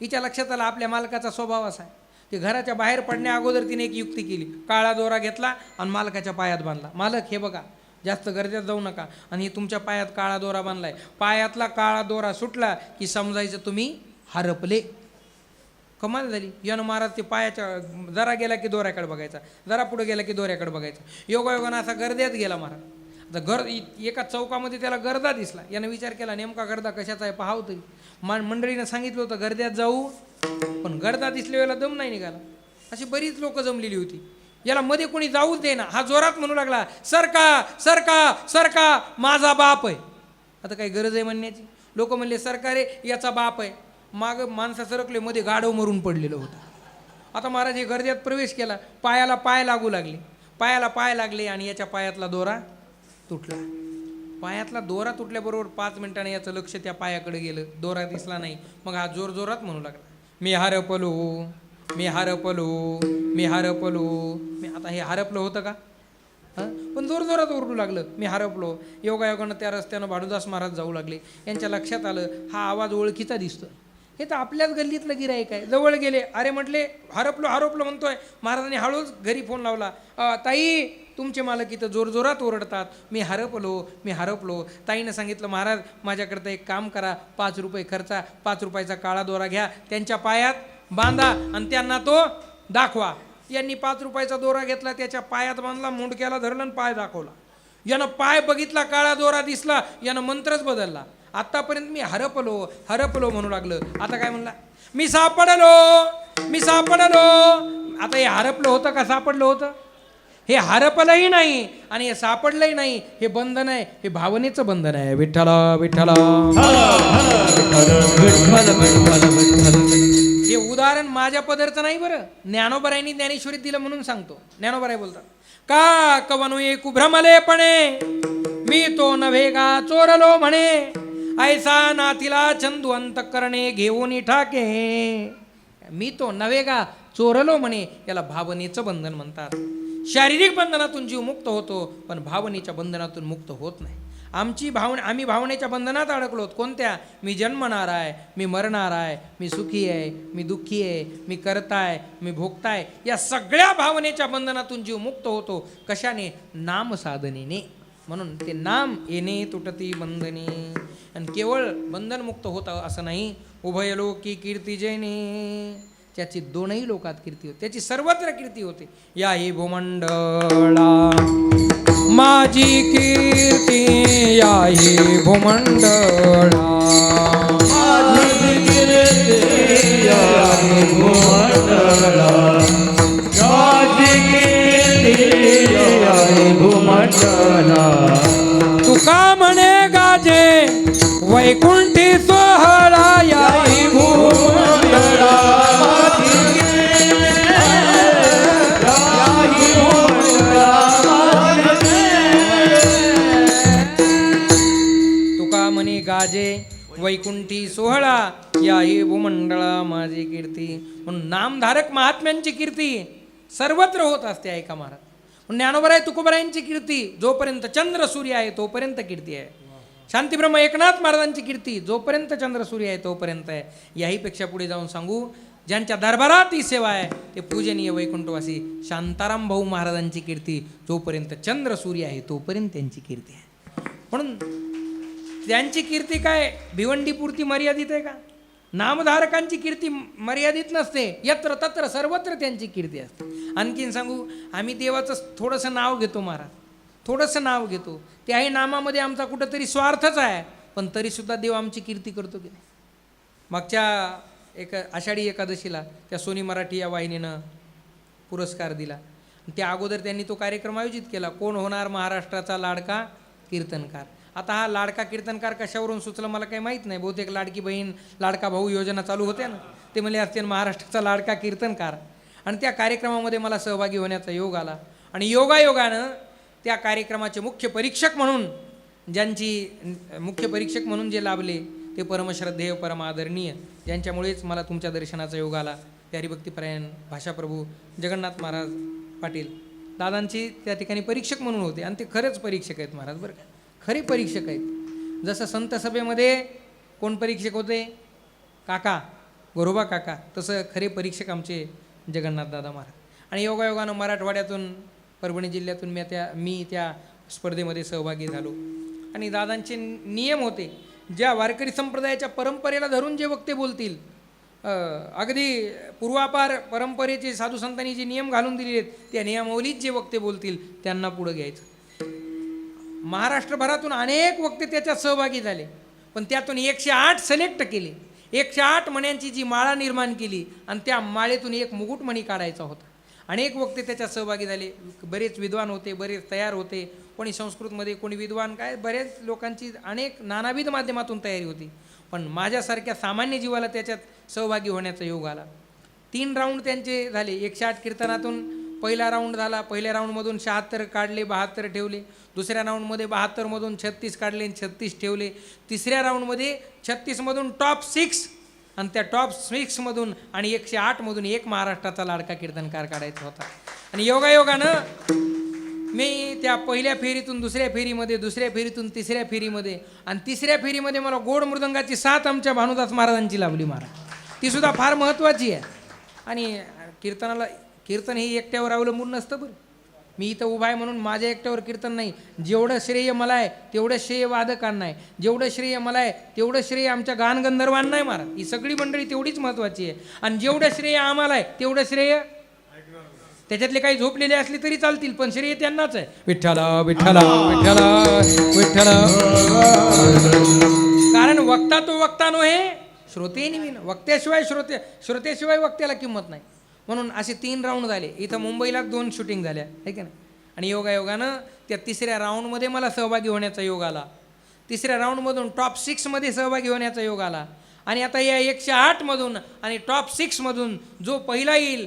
हिच्या लक्षात आला आपल्या मालकाचा स्वभाव असा आहे. ते घराच्या बाहेर पडण्या अगोदर तिने एक युक्ती केली. काळा दोरा घेतला आणि मालकाच्या पायात बांधला. मालक हे बघा, जास्त गर्दीत जाऊ नका, आणि हे तुमच्या पायात काळा दोरा बांधलाय, पायातला काळा दोरा सुटला की समजायचं तुम्ही हरपले. कमाल झाली. यानं महाराज ते पायाच्या जरा गेला की दोऱ्याकडे बघायचा, जरा पुढे गेला की दोऱ्याकडे बघायचा. योगायोगानं असा गर्द्यात गेला महाराज. आता एका चौकामध्ये त्याला गर्दा दिसला. यानं विचार केला, नेमका गर्दा कशाचा आहे पाहाव तरी. मंडळीनं सांगितलं होतं गर्द्यात जाऊ, पण गर्दा दिसल्या वेळेला दम नाही निघाला. अशी बरीच लोक जमलेली होती. याला मध्ये कोणी जाऊच दे ना. हा जोरात म्हणू लागला, सरका सरका सरका, माझा बाप आहे. आता काही गरज आहे म्हणण्याची. लोक म्हणले सरकारे याचा बाप आहे. माग माणसं सरकले, मध्ये गाढव मरून पडलेलं होतं. आता महाराज हे गर्द्यात प्रवेश केला, पायाला पाय लागू लागले, पायाला पाय लागले आणि याच्या पायातला दोरा तुटला. पायातला दोरा तुटल्याबरोबर 5 मिनिटांनी याचं लक्ष त्या पायाकडे गेलं, दोरा दिसला नाही. मग हा जोरजोरात म्हणू लागला, मी हरपलो, मी हरपलो, मी हरपलो. मी आता हे हरपलं होतं का? पण जोरजोरात ओरडू लागलं, मी हरपलो. योगायोगानं त्या रस्त्यानं भाडुदास महाराज जाऊ लागले. यांच्या लक्षात आलं, हा आवाज ओळखीचा दिसतोय, हे तर आपल्याच गल्लीतलं गिऱ्हाईक आहे. जवळ गेले, अरे म्हटले, हरपलो हरपलो म्हणतोय. महाराजांनी हळूच घरी फोन लावला, ताई तुमचे मालक इथं जोरजोरात ओरडतात, मी हरपलो, मी हरपलो. ताईनं सांगितलं, महाराज माझ्याकडं एक काम करा, 5 रुपये खर्चा, 5 रुपयाचा काळा दोरा घ्या, त्यांच्या पायात बांधा आणि त्यांना तो दाखवा. यांनी 5 रुपयाचा दोरा घेतला, त्याच्या पायात बांधला, मुंडक्याला धरलं आणि पाय दाखवला. यानं पाय बघितला, काळा दोरा दिसला, यानं मंत्रच बदलला. आतापर्यंत मी हरपलो हरपलो म्हणू लागलं, आता काय म्हणला, मी सापडलो, मी सापडलो. आता हे हरपलं होतं का सापडलं होतं? हे हरपलंही नाही आणि हे सापडलंही नाही. हे बंधन आहे, हे भावनेचं बंधन आहे. विठ्ठल विठ्ठल. हे उदाहरण माझ्या पदरचं नाही बरं, ज्ञानोबरायांनी ज्ञानेश्वरीत दिलं म्हणून सांगतो. ज्ञानोबराय बोलतात, का कवनु एकू भ्रमलेपणे, मी तो नव्हे का चोरलो म्हणे, ऐसा नाथीला चंदू अंतकरणे घेऊन ठाके. मी तो नव्हे का चोरलो म्हणे, याला भावनेचं बंधन म्हणतात. शारीरिक बंधनातून जीव मुक्त होतो, पण भावनेच्या बंधनातून मुक्त होत नाही. आम्ही भावनेच्या बंधनात अडकलो. कोणत्या? मी जन्मणार आहे, मी मरणार आहे, मी सुखी आहे, मी दुःखी आहे, मी करताय, मी भोगताय. या सगळ्या भावनेच्या बंधनातून जीव मुक्त होतो. कशाने? नाम साधनेने. म्हणून ते नाम येणे तुटती बंधने. आणि केवळ बंधनमुक्त होतं असं नाही, उभयलोकी कीर्ती जैने. त्याची 2ही लोकात कीर्ती होते, त्याची सर्वत्र कीर्ती होते. या ही भूमंडळा माझी कीर्ती, या ही भूमंडळा माझी कीर्ती, या ही भूमंडळा, माझी कीर्ती, या ही भूमंडळा. तुका म्हणे गाजे वैकुंठी सोहळा, गाजे वैकुंठी सोहळा याही भूमंडळा माझी कीर्ती. म्हणून नामधारक महात्म्यांची कीर्ती सर्वत्र होत असते. ऐका महाराज, ज्ञानोबराय तुकोबरायांची कीर्ती जोपर्यंत चंद्र सूर्य आहे तोपर्यंत कीर्ती आहे. शांतीब्रह्म एकनाथ महाराजांची कीर्ती जोपर्यंत चंद्र सूर्य आहे तोपर्यंत आहे. याहीपेक्षा पुढे जाऊन सांगू, ज्यांच्या दरबारात ही सेवा आहे ते पूजनीय वैकुंठवासी शांताराम भाऊ महाराजांची कीर्ती जोपर्यंत चंद्र सूर्य आहे तोपर्यंत त्यांची कीर्ती आहे. म्हणून त्यांची कीर्ती काय भिवंडीपुरती मर्यादित आहे का? नामधारकांची कीर्ती मर्यादित नसते, यत्र तत्र सर्वत्र त्यांची कीर्ती असते. आणखीन सांगू, आम्ही देवाचं थोडंसं नाव घेतो महाराज, थोडंसं नाव घेतो, त्याही नामामध्ये आमचा कुठंतरी स्वार्थच आहे, पण तरीसुद्धा देव आमची कीर्ती करतो की नाही. मागच्या आषाढी एकादशीला त्या सोनी मराठी या वाहिनीनं पुरस्कार दिला. त्या अगोदर त्यांनी तो कार्यक्रम आयोजित केला, कोण होणार महाराष्ट्राचा लाडका कीर्तनकार. आता हा लाडका कीर्तनकार कशावरून सुचलं मला काही माहीत नाही. बहुतेक लाडकी बहीण लाडका भाऊ योजना चालू होत्या ना, ते म्हणले असते महाराष्ट्राचा लाडका कीर्तनकार. आणि त्या कार्यक्रमामध्ये मला सहभागी होण्याचा योग आला. आणि योगायोगानं त्या कार्यक्रमाचे मुख्य परीक्षक म्हणून जे लाभले ते परमश्रद्धेय परम आदरणीय, ज्यांच्यामुळेच मला तुमच्या दर्शनाचा योग आला, ते हरिभक्तीपरायण भाषाप्रभू जगन्नाथ महाराज पाटील दादांची त्या ठिकाणी परीक्षक म्हणून होते. आणि ते खरेच परीक्षक आहेत महाराज, बरं का, खरे परीक्षक आहेत. जसं संत सभेमध्ये कोण परीक्षक होते, काका गोरोबा काका, तसं खरे परीक्षक आमचे जगन्नाथ दादा महाराज. आणि योगायोगानं मराठवाड्यातून परभणी जिल्ह्यातून मी त्या स्पर्धेमध्ये सहभागी झालो. आणि दादांचे नियम होते, ज्या वारकरी संप्रदायाच्या परंपरेला धरून जे वक्ते बोलतील, अगदी पूर्वापार परंपरेचे साधू संतांनी जे नियम घालून दिलेले आहेत त्या नियमावलीत जे वक्ते बोलतील त्यांना पुढं घ्यायचं. महाराष्ट्रभरातून अनेक वक्ते त्याच्यात सहभागी झाले, पण त्यातून 108 सिलेक्ट केले. 108 मण्यांची जी माळा निर्माण केली आणि त्या माळेतून एक मुकुटमणी काढायचा होता. अनेक वक्ते त्याच्यात सहभागी झाले. बरेच विद्वान होते, बरेच तयार होते, कोणी संस्कृतमध्ये, कोणी विद्वान, काय बरेच लोकांची अनेक नानाविध माध्यमातून तयारी होती. पण माझ्यासारख्या सामान्य जीवाला त्याच्यात सहभागी होण्याचा योग आला. 3 राऊंड त्यांचे झाले. 108 कीर्तनातून पहिला राऊंड झाला. पहिल्या राऊंडमधून 76 काढले, 72 ठेवले. दुसऱ्या राऊंडमध्ये 72 मधून 36 काढले, 36 ठेवले. तिसऱ्या राऊंडमध्ये 36 मधून टॉप 6 आणि त्या टॉप 6 मधून आणि 108 मधून एक महाराष्ट्राचा लाडका कीर्तनकार काढायचा होता. आणि योगायोगानं मी त्या पहिल्या फेरीतून दुसऱ्या फेरीमध्ये, दुसऱ्या फेरीतून तिसऱ्या फेरीमध्ये, आणि तिसऱ्या फेरीमध्ये मला गोड मृदंगाची साथ आमच्या भानुदास महाराजांची लाभली महाराज. ती सुद्धा फार महत्त्वाची आहे. आणि कीर्तन हे एकट्यावर अवलंबून नसतं बरं. मी इथं उभा आहे म्हणून माझ्या एकट्यावर कीर्तन नाही. जेवढं श्रेय मला आहे तेवढं श्रेय वादकांना आहे, जेवढं श्रेय मला आहे तेवढं श्रेय आमच्या गानगंधर्वांना आहे महाराज. ही सगळी मंडळी तेवढीच महत्त्वाची आहे. आणि जेवढं श्रेय आम्हाला आहे तेवढं श्रेय त्याच्यातले काही झोपलेले असले तरी चालतील, पण श्रेय त्यांनाच आहे. विठ्ठला विठ्ठला विठ्ठला विठ्ठला. कारण वक्ता तो वक्ता नव्हे, श्रोते निविन. वक्त्याशिवाय श्रोत्याशिवाय वक्त्याला किंमत नाही. म्हणून असे 3 राऊंड झाले. इथं मुंबईला 2 शूटिंग झाल्या, आहे का नाही. आणि योगायोगानं त्या तिसऱ्या राऊंडमध्ये मला सहभागी होण्याचा योग आला. तिसऱ्या राऊंडमधून टॉप 6 मध्ये सहभागी होण्याचा योग आला. आणि आता या 108 मधून आणि टॉप 6 मधून जो पहिला येईल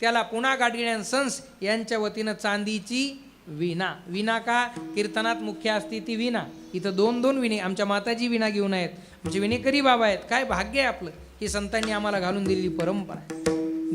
त्याला पुणा गाडगिळ्यान सन्स यांच्या वतीनं चांदीची विणा. विणा का? कीर्तनात मुख्य असते ती विणा. इथं 2-2 विणे आमच्या माताजी विणा घेऊन आहेत, आमचे विणेकरी बाबा आहेत. काय भाग्य आहे आपलं, ही संतांनी आम्हाला घालून दिलेली परंपरा आहे.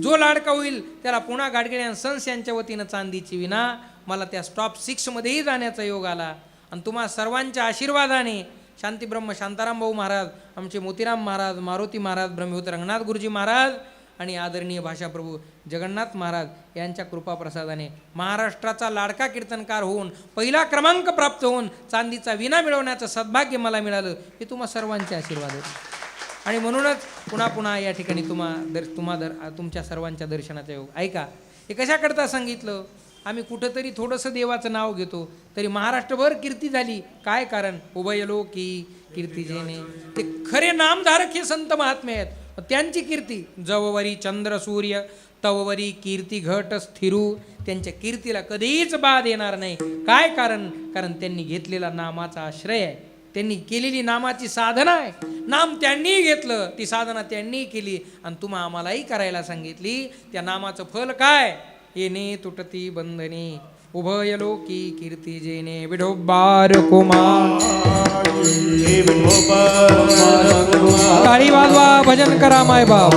जो लाडका होईल त्याला पुणा गाडगिळ्यान सन्स यांच्या वतीनं चांदीची विणा. मला त्या टॉप 6 मध्येही जाण्याचा योग आला. आणि तुम्हा सर्वांच्या आशीर्वादाने शांतीब्रह्म शांताराम भाऊ महाराज, आमचे मोतीराम महाराज, मारुती महाराज, ब्रह्मवित रंगनाथ गुरुजी महाराज आणि आदरणीय भाषाप्रभू जगन्नाथ महाराज यांच्या कृपाप्रसादाने महाराष्ट्राचा लाडका कीर्तनकार होऊन पहिला क्रमांक प्राप्त होऊन चांदीचा विणा मिळवण्याचं सद्भाग्य मला मिळालं. हे तुम्हा सर्वांचे आशीर्वाद आहेत. आणि म्हणूनच पुन्हा पुन्हा या ठिकाणी तुमच्या सर्वांच्या दर्शनाचा योग. ऐका, हे कशाकरता सांगितलं, आम्ही कुठंतरी थोडंसं देवाचं नाव घेतो तरी महाराष्ट्रभर कीर्ती झाली. काय कारण? उभयलोकी कीर्ती जेने. ते खरे नामधारक हे संत महात्मे आहेत. त्यांची कीर्ती जववरी चंद्र सूर्य तववरी कीर्ती घट स्थिरू. त्यांच्या कीर्तीला कधीच बाद येणार नाही. काय कारण? कारण त्यांनी घेतलेला नामाचा आश्रय आहे, त्यांनी केलेली नामाची साधना आहे. नाम त्यांनी घेतलं, ती साधना त्यांनी केली आणि तुम्हा आम्हालाही करायला सांगितली. त्या नामाचं फल काय? येणे तुटती बंधने उभयलोकी कीर्ती जेने विठोबार कुमार. हे विठोबा कुमार टाळी वाजवा भजन करा माय बाप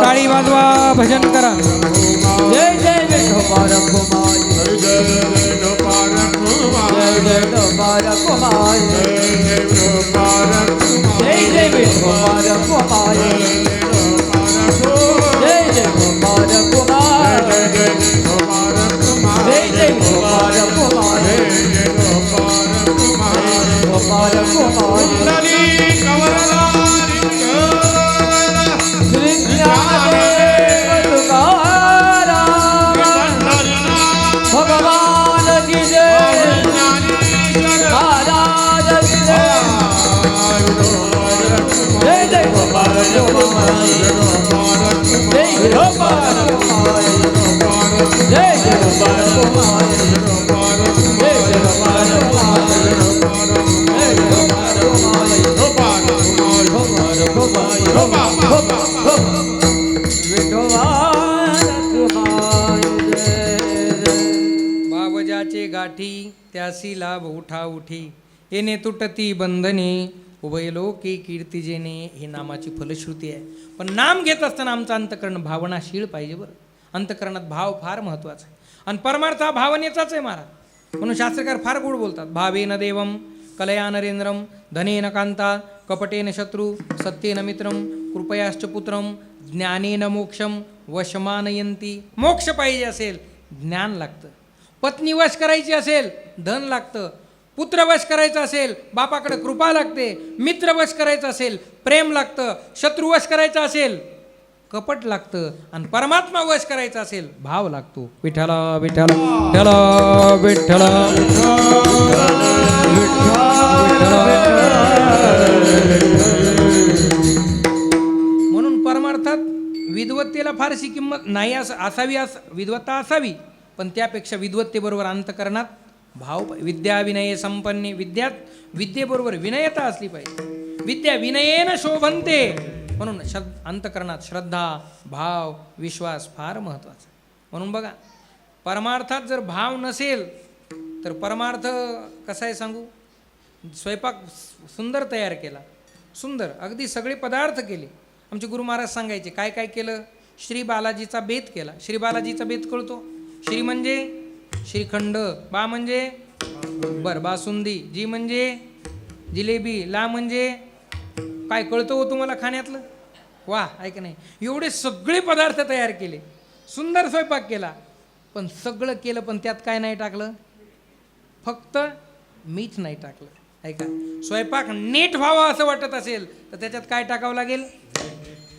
टाळी वाजवा भजन करा जय जय विठोबा कुमार जय जय विठोबा कुमार जय जय विठोबा कुमार जय जय कुमार कुमार जय जय कुमार कुमार कुमार कुमार श्री ज्ञानदेव तुकाराम भगवान की जय महाराज की जय जय जय गोपाल गोपाल जय गोपाल गोपाल जय जय गोपाल गोपाल जय जय गोपाल गोपाल जय जय गोपाल बाबजाचे गाठी त्यासी लाभ उठा उठी येणे तुटती बंधने उभय लोके कीर्ती जेणे ही नामाची फलश्रुती आहे. पण नाम घेत असताना आमचं अंतकरण भावनाशील पाहिजे बरं. अंतकरणात भाव फार महत्वाचा आहे आणि परमार्थ हा भावनेचाच आहे महाराज. म्हणून शास्त्रकार फार गोड बोलतात. भावेन देवम कलया नरेंद्रम धनेन कांता कपटेन शत्रू सत्येन मित्रम कृपयाश्च पुत्रम ज्ञानेन मोक्षम वशमानयंती. मोक्ष पाहिजे असेल ज्ञान लागतं, पत्नी वश करायची असेल धन लागतं, पुत्र वश करायचं असेल बापाकडे कृपा लागते, मित्र वश करायचं असेल प्रेम लागतं, शत्रू वश करायचं असेल कपट लागतं आणि परमात्मा वश करायचा असेल भाव लागतो. विठ्ठला विठ्ठला विठ्ठला म्हणून परमार्थात विद्वत्तेला फारशी किंमत नाही असावी. विद्वत्ता असावी पण त्यापेक्षा विद्वत्तेबरोबर अंतकरणात भाव विद्या विनये संपन्ने. विद्येबरोबर विनयता असली पाहिजे. विद्या विनयेन शोभनते. म्हणून अंतकरणात श्रद्धा भाव विश्वास फार महत्त्वाचा. म्हणून बघा परमार्थात जर भाव नसेल तर परमार्थ कसा आहे सांगू. स्वयंपाक सुंदर तयार केला, सुंदर अगदी सगळे पदार्थ केले. आमचे गुरु महाराज सांगायचे काय काय केलं. श्री बालाजीचा बेत केला. श्री बालाजीचा बेत कळतो. श्री म्हणजे श्रीखंड, बा म्हणजे बासुंदी, जी म्हणजे जिलेबी, ला म्हणजे काय कळतं हो तुम्हाला खाण्यातलं. वा ऐक नाही एवढे सगळे पदार्थ तयार केले, सुंदर स्वयंपाक केला. पण सगळं केलं पण त्यात काय नाही टाकलं, फक्त मीठ नाही टाकलं. ऐका स्वयंपाक नीट व्हावा असं वाटत असेल तर त्याच्यात काय टाकावं लागेल.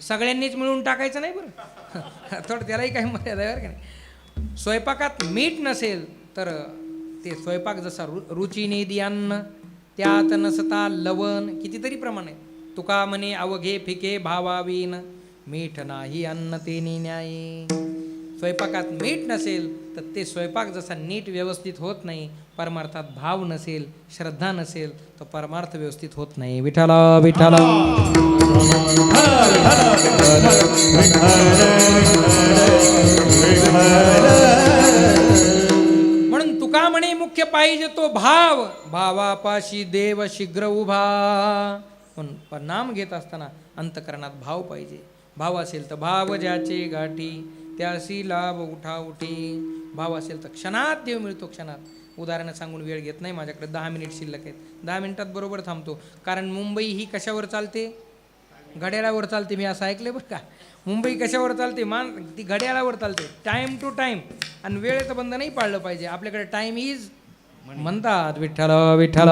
सगळ्यांनीच मिळून टाकायचं नाही बरं थोडं त्यालाही काही मर्यादा आहे बरं का नाही. स्वयंपाकात मीठ नसेल तर ते स्वयंपाक जसा रुचीने दियान्न त्यात नसता लवण. कितीतरी प्रमाण आहे. तुका म्हणे अवघे फिके भावावीन मीठ नाही अन्न तेनी न्यायी. स्वयंपाकात मीठ नसेल तर ते स्वयंपाक जसा नीट व्यवस्थित होत नाही. परमार्थात भाव नसेल श्रद्धा नसेल तर परमार्थ व्यवस्थित होत नाही. विठ्ठला विठ्ठला म्हणून तुका म्हणे मुख्य पाहिजे तो भाव. भावापाशी देव शीघ्र उभा. पण नाम घेत असताना अंतकरणात भाव पाहिजे. भाव असेल तर भाव ज्याचे गाठी त्यासी लाभ उठा उठी. भाव असेल तर क्षणात देव मिळतो. क्षणात. उदाहरणं सांगून वेळ घेत नाही माझ्याकडे. 10 मिनिट शिल्लक आहेत. 10 मिनिटात बरोबर थांबतो. कारण मुंबई ही कशावर चालते, घड्याळावर चालते. मी असं ऐकलं बरं का. मुंबई कशावर चालते, ती घड्याळावर चालते. Time to time. आणि वेळेचं बंधनही पाळलं पाहिजे. आपल्याकडे टाईम इज म्हणतात विठ्ठल विठ्ठल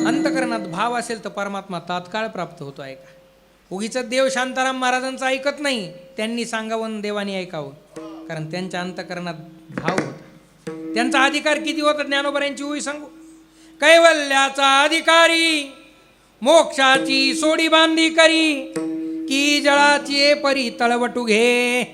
अंतकरणात भाव असेल तर परमात्मा तात्काळ प्राप्त होतो. आहे का? उगीच देव शांताराम महाराजांचं ऐकत नाही. त्यांनी सांगावं देवानी ऐकावं, कारण त्यांच्या अंतकरणात भाव होता. त्यांचा अधिकार किती होता ज्ञानोबरांची ओळी सांगू. कैवल्याचा अधिकारी मोक्षाची सोडी बांधी करी की जळाची परी तळवटू घे.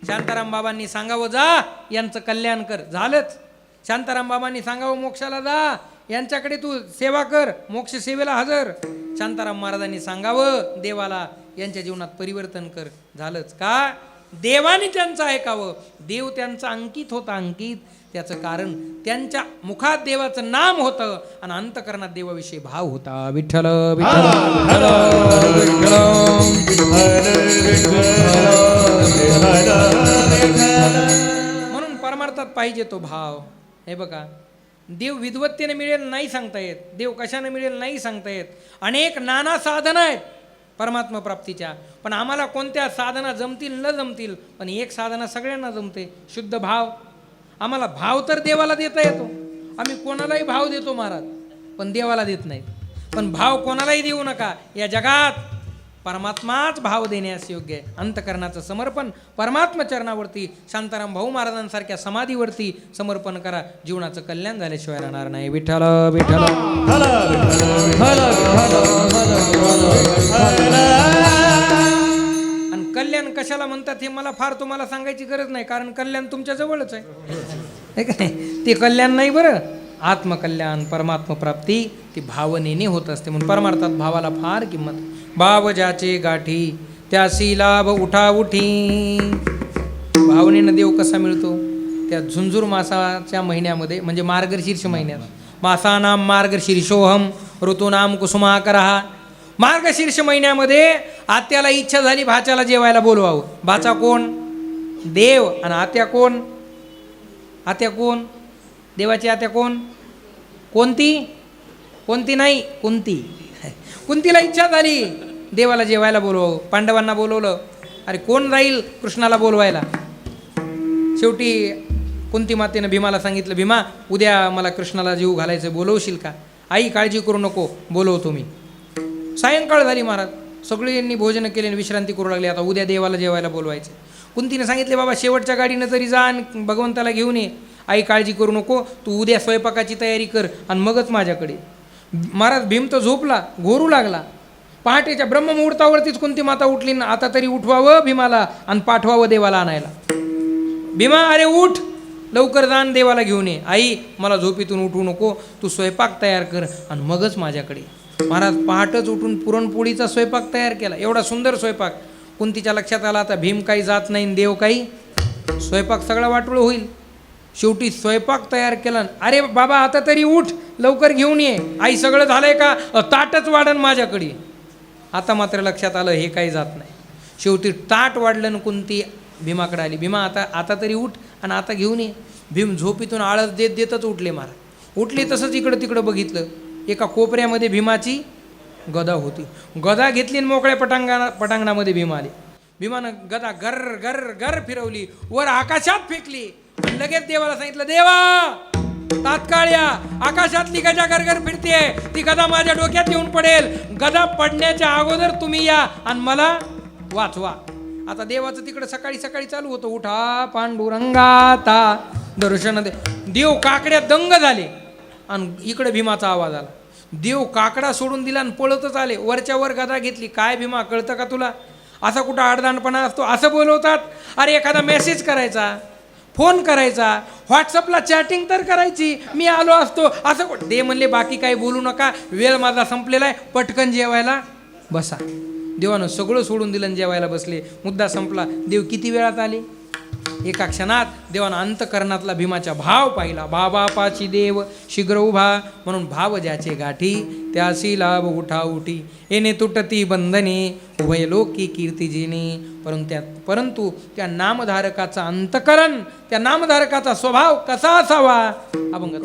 शांताराम बाबांनी सांगावं जा यांचं कल्याण कर, झालंच. शांताराम बाबांनी सांगावं मोक्षाला जा, यांच्याकडे तू सेवा कर, मोक्ष सेवेला हजर. शांताराम महाराजांनी सांगावं देवाला यांच्या जीवनात परिवर्तन कर, झालंच. का? देवाने त्यांचं ऐकावं. देव त्यांचा अंकित होता, अंकित. त्याचं कारण त्यांच्या मुखात देवाचं नाम होतं आणि अंतकरणात देवाविषयी भाव होता. विठ्ठल विठ्ठल म्हणून परमार्थात पाहिजे तो भाव. हे बघा, देव विद्वत्तेने मिळेल नाही सांगता येत, देव कशाने मिळेल नाही सांगता येत. अनेक नाना साधना आहेत परमात्मा प्राप्तीच्या, पण आम्हाला कोणत्या साधना जमतील न जमतील, पण एक साधना सगळ्यांना जमते, शुद्ध भाव. आम्हाला भाव तर देवाला देता येतो. आम्ही कोणालाही भाव देतो महाराज, पण देवाला देत नाहीत. पण भाव कोणालाही देऊ नका. या जगात परमात्माच भाव देण्यास योग्य आहे. अंतकरणाचं समर्पण परमात्मा चरणावरती, शांताराम भाऊ महाराजांसारख्या समाधीवरती समर्पण करा. जीवनाचं कल्याण झाल्याशिवाय राहणार नाही. विठ्ठल विठ्ठल आणि कल्याण कशाला म्हणतात हे मला फार तुम्हाला सांगायची गरज नाही, कारण कल्याण तुमच्या जवळच आहे का नाही. ते कल्याण नाही बरं, आत्मकल्याण परमात्मा प्राप्ती ती भावनेने होत असते. म्हणून परमार्थात भावाला फार किंमत. भाव ज्याचे गाठी त्यासी लाभ उठा उठी. भावनेनं देव कसा मिळतो? त्या झुंजूर मासाच्या महिन्यामध्ये, म्हणजे मार्गशीर्ष महिन्यात. मासानाम मार्गशीर्षोहम ऋतूनाम कुसुमाकरहा. मार्गशीर्ष महिन्यामध्ये आत्याला इच्छा झाली भाच्याला जेवायला बोलवावं. भाचा कोण? देव. आणि आत्या कोण? आत्या कोण? देवाची आत्या कोण? कोणती? कोणती नाही, कुंती. कुंतीला इच्छा झाली देवाला जेवायला बोलवावं. पांडवांना बोलवलं. अरे कोण राहील कृष्णाला बोलवायला? शेवटी कुंती मातेनं भीमाला सांगितलं, भीमा उद्या मला कृष्णाला जीव घालायचं, बोलवशील का? आई काळजी करू नको, बोलवतो मी. सायंकाळ झाली महाराज, सगळ्यांनी भोजन केले आणि विश्रांती करू लागले. आता उद्या देवाला जेवायला बोलवायचं. कुंतीने सांगितले, बाबा शेवटच्या गाडीनं तरी जा आणि भगवंताला घेऊन ये. आई काळजी करू नको, तू उद्या स्वयंपाकाची तयारी कर आणि मगच माझ्याकडे. महाराज भीम तर झोपला, घोरू लागला. पहाटेच्या ब्रह्ममुहूर्तावरतीच कुंती माता उठली ना, आता तरी उठवावं भीमाला आणि पाठवावं देवाला आणायला. भीमा अरे उठ, लवकर जाण देवाला घेऊन ये. आई मला झोपीतून उठवू नको, तू स्वयंपाक तयार कर आणि मगच माझ्याकडे. महाराज पहाटच उठून पुरणपोळीचा स्वयंपाक तयार केला. एवढा सुंदर स्वयंपाक. कुंतीच्या लक्षात आला आता भीम काही जात नाही, देव काही, स्वयंपाक सगळा वाटोळं होईल. शेवटी स्वयंपाक तयार केला. अरे बाबा आता तरी उठ, लवकर घेऊन ये. आई सगळं झालंय का? ताटच वाढन माझ्याकडे. आता मात्र लक्षात आलं हे काही जात नाही. शेवटी ताट वाढलं, कुंती भीमाकडे आली. भीमा आता तरी उठ आणि आता घेऊन ये. भीम झोपीतून आळस देत देतच उठले महाराज. उठले तसंच इकडं तिकडं बघितलं. एका कोपऱ्यामध्ये भीमाची गदा होती. गदा घेतली आणि मोकळ्या पटांगणामध्ये भीम आले. भीमानं गदा गर गर गर फिरवली, वर आकाशात फेकली. लगेच देवाला सांगितलं, देवा तात्काळ या, आकाशातली गदा गरगर फिरते, ती गदा माझ्या डोक्यात येऊन पडेल. गदा पडण्याच्या अगोदर तुम्ही या आणि मला वाचवा. आता देवाचं तिकडं सकाळी सकाळी चालू होतं, उठा पांडुरंगाता दर्शन दे. देव काकड्या दंग झाले आणि इकडे भीमाचा आवाज आला. देव काकडा सोडून दिला आणि पळतच आले. वरच्या वर गदा घेतली. काय भीमा कळतं का तुला? असा कुठं आडदांडपणा असतो? असं बोलवतात. अरे एखादा मेसेज करायचा, फोन करायचा, व्हॉट्सअपला चॅटिंग तर करायची, मी आलो असतो असं. दे म्हणले बाकी काही बोलू नका, वेळ माझा संपलेला आहे, पटकन जेवायला बसा. देवानं सगळं सोडून दिलं आणि जेवायला बसले. मुद्दा संपला. देव किती वेळात आले? एका क्षणात. देवानं अंतकरणातला भीमाचा भाव पाहिला. बापाची देव शीघ्र उभा, म्हणून भाव ज्याचे गाठी त्यासी लाभ उठा उठी. येणे तुटती बंधने उभय लोकी कीर्ती जिने. परंतु त्या नामधारकाचा अंतकरण, त्या नामधारकाचा स्वभाव कसा असावा? अभंग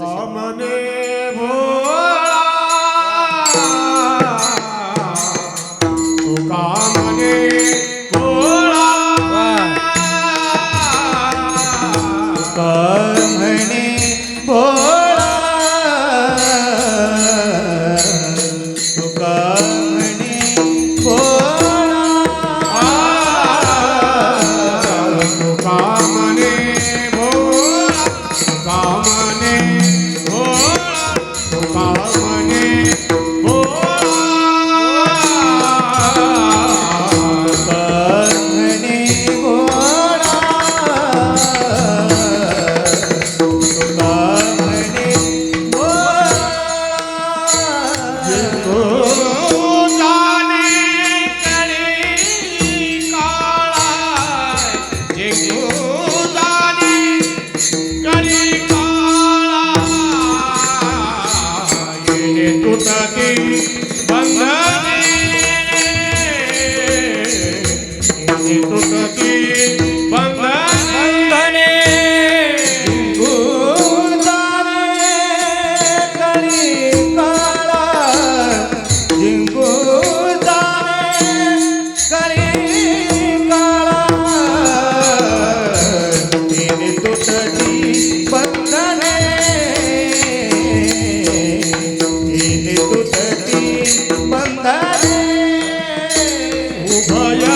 तुटती बंधने हे तुटती बंधने उभया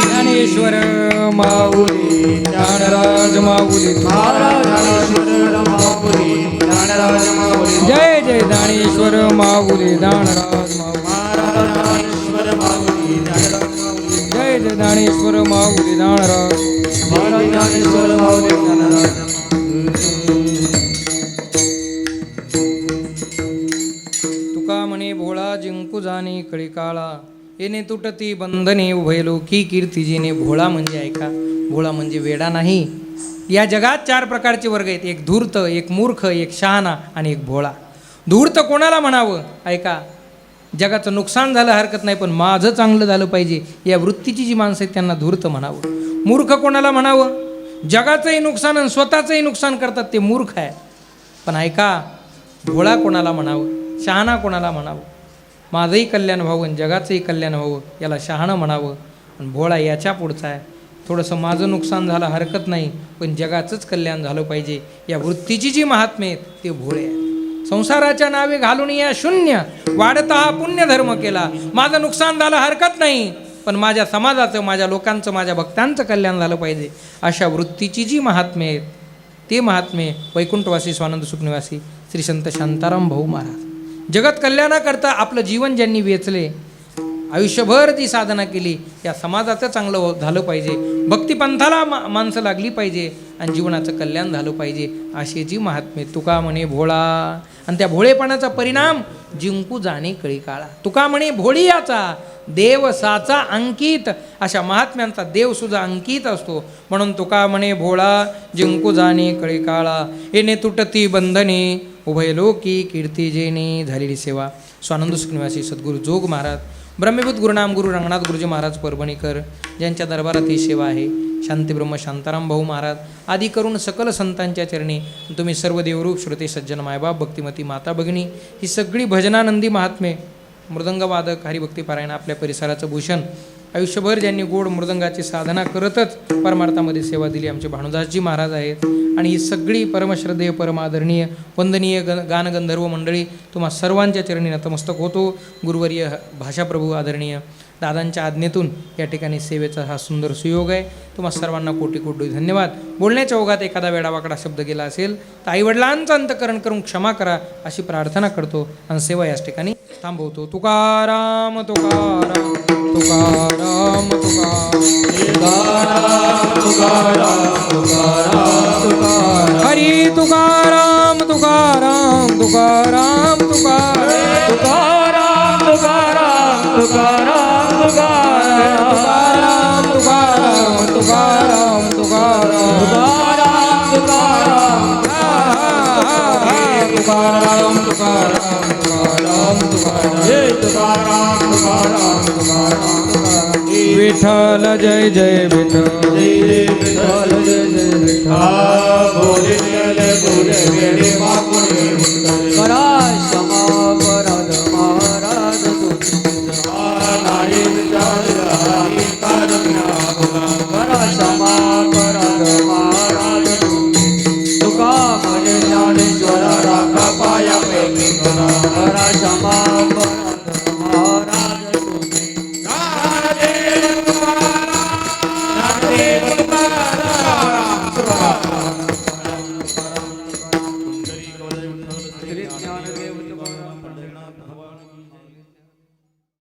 ज्ञानेश्वर माऊली ज्ञानराज माऊली जय जय ज्ञानेश्वर माऊली ज्ञानराज माऊली जय जय ज्ञानेश्वर माऊली ज्ञानराज तुका म्हणे भोळा जिंकू जाणे कळी काळा येणे तुटती बंधने उभयलो की कीर्ती जिने. भोळा म्हणजे ऐका, भोळा म्हणजे वेडा नाही. या जगात 4 प्रकारचे वर्ग आहेत, एक धूर्त, एक मूर्ख, एक शहाणा आणि एक भोळा. धूर्त कोणाला म्हणावं? ऐका, जगाचं नुकसान झालं हरकत नाही, पण माझं चांगलं झालं पाहिजे या वृत्तीची जी माणसं आहेत त्यांना धूर्त म्हणावं. मूर्ख कोणाला म्हणावं? जगाचंही नुकसान आणि स्वतःचंही नुकसान करतात ते मूर्ख आहे. पण ऐका, भोळा कोणाला म्हणावं? शहाणा कोणाला म्हणावं? माझंही कल्याण व्हावं आणि जगाचंही कल्याण व्हावं याला शहाणं म्हणावं. आणि भोळा याच्या पुढचा आहे, थोडंसं माझं नुकसान झालं हरकत नाही, पण जगाचंच कल्याण झालं पाहिजे या वृत्तीची जी महात्मे आहेत ते भोळे आहेत. संसाराच्या नावे घालून या शून्य वाढता हा पुण्यधर्म केला. माझं नुकसान झालं हरकत नाही, पण माझ्या समाजाचं, माझ्या लोकांचं, माझ्या भक्तांचं कल्याण झालं पाहिजे अशा वृत्तीची जी महात्मे आहेत ते महात्मे वैकुंठवासी स्वानंद सुखनिवासी श्री संत शांताराम भाऊ महाराज. जगत कल्याणाकरता आपलं जीवन ज्यांनी वेचले, आयुष्यभर जी साधना केली, या समाजाचं चांगलं झालं पाहिजे, भक्तिपंथाला माणसं लागली पाहिजे आणि जीवनाचं कल्याण झालं पाहिजे अशी जी महात्मे. तुका म्हणे भोळा, आणि त्या भोळेपणाचा परिणाम जिंकू जाणे कळी काळा. तुका म्हणे भोळी याचा देव साचा अंकित, अशा महात्म्यांचा देवसुद्धा अंकित असतो. म्हणून तुका म्हणे भोळा जिंकू जाणे कळी काळा, येणे तुटती बंधने उभय लोकी कीर्ती जेणे झालेली सेवा. स्वानंद सुखनिवासी सद्गुरू जोग महाराज, ब्रह्मभूत गुरुनाम गुरु रंगनाथ गुरुजी महाराज परभणीकर, ज्यांच्या दरबारात ही सेवा आहे. शांतीब्रह्म शांताराम भाऊ महाराज आदी करून सकल संतांच्या चरणी तुम्ही सर्व देवरूप श्रोते सज्जन मायबाप भक्तिमती माता भगिनी ही सगळी भजनानंदी महात्मे, मृदंगवादक, हरिभक्ती पारायण, आपल्या परिसराचं भूषण, आयुष्यभर ज्यांनी गोड मृदंगाची साधना करतच परमार्थामध्ये सेवा दिली आमचे भानुदासजी महाराज आहेत. आणि ही सगळी परमश्रद्धेय, परमादरणीय, वंदनीय गानगंधर्व मंडळी तुम्हा सर्वांच्या चरणी नतमस्तक होतो. गुरुवर्य भाषाप्रभू आदरणीय दादांच्या आज्ञेतून या ठिकाणी सेवेचा हा सुंदर सुयोग आहे. तुम्हा सर्वांना कोटी कोटी धन्यवाद. बोलण्याच्या ओघात एखादा वेडावाकडा शब्द गेला असेल तर आईवडिलांचं अंतकरण करून क्षमा करा अशी प्रार्थना करतो आणि सेवा याच ठिकाणी थांबवतो. तुकाराम तुकाराम तुकाराम तुकाराम हरी तुकाराम तुकाराम तुकाराम तुकाराम तुकाराम तुकाराम तुकाराम तुकाराम तुकाराम तुकाराम तुकाराम तुकाराम तुकाराम तुकाराम तुकाराम विठ्ठल जय जय विठ्ठल, जय जय विठ्ठल, जय जय विठ्ठल.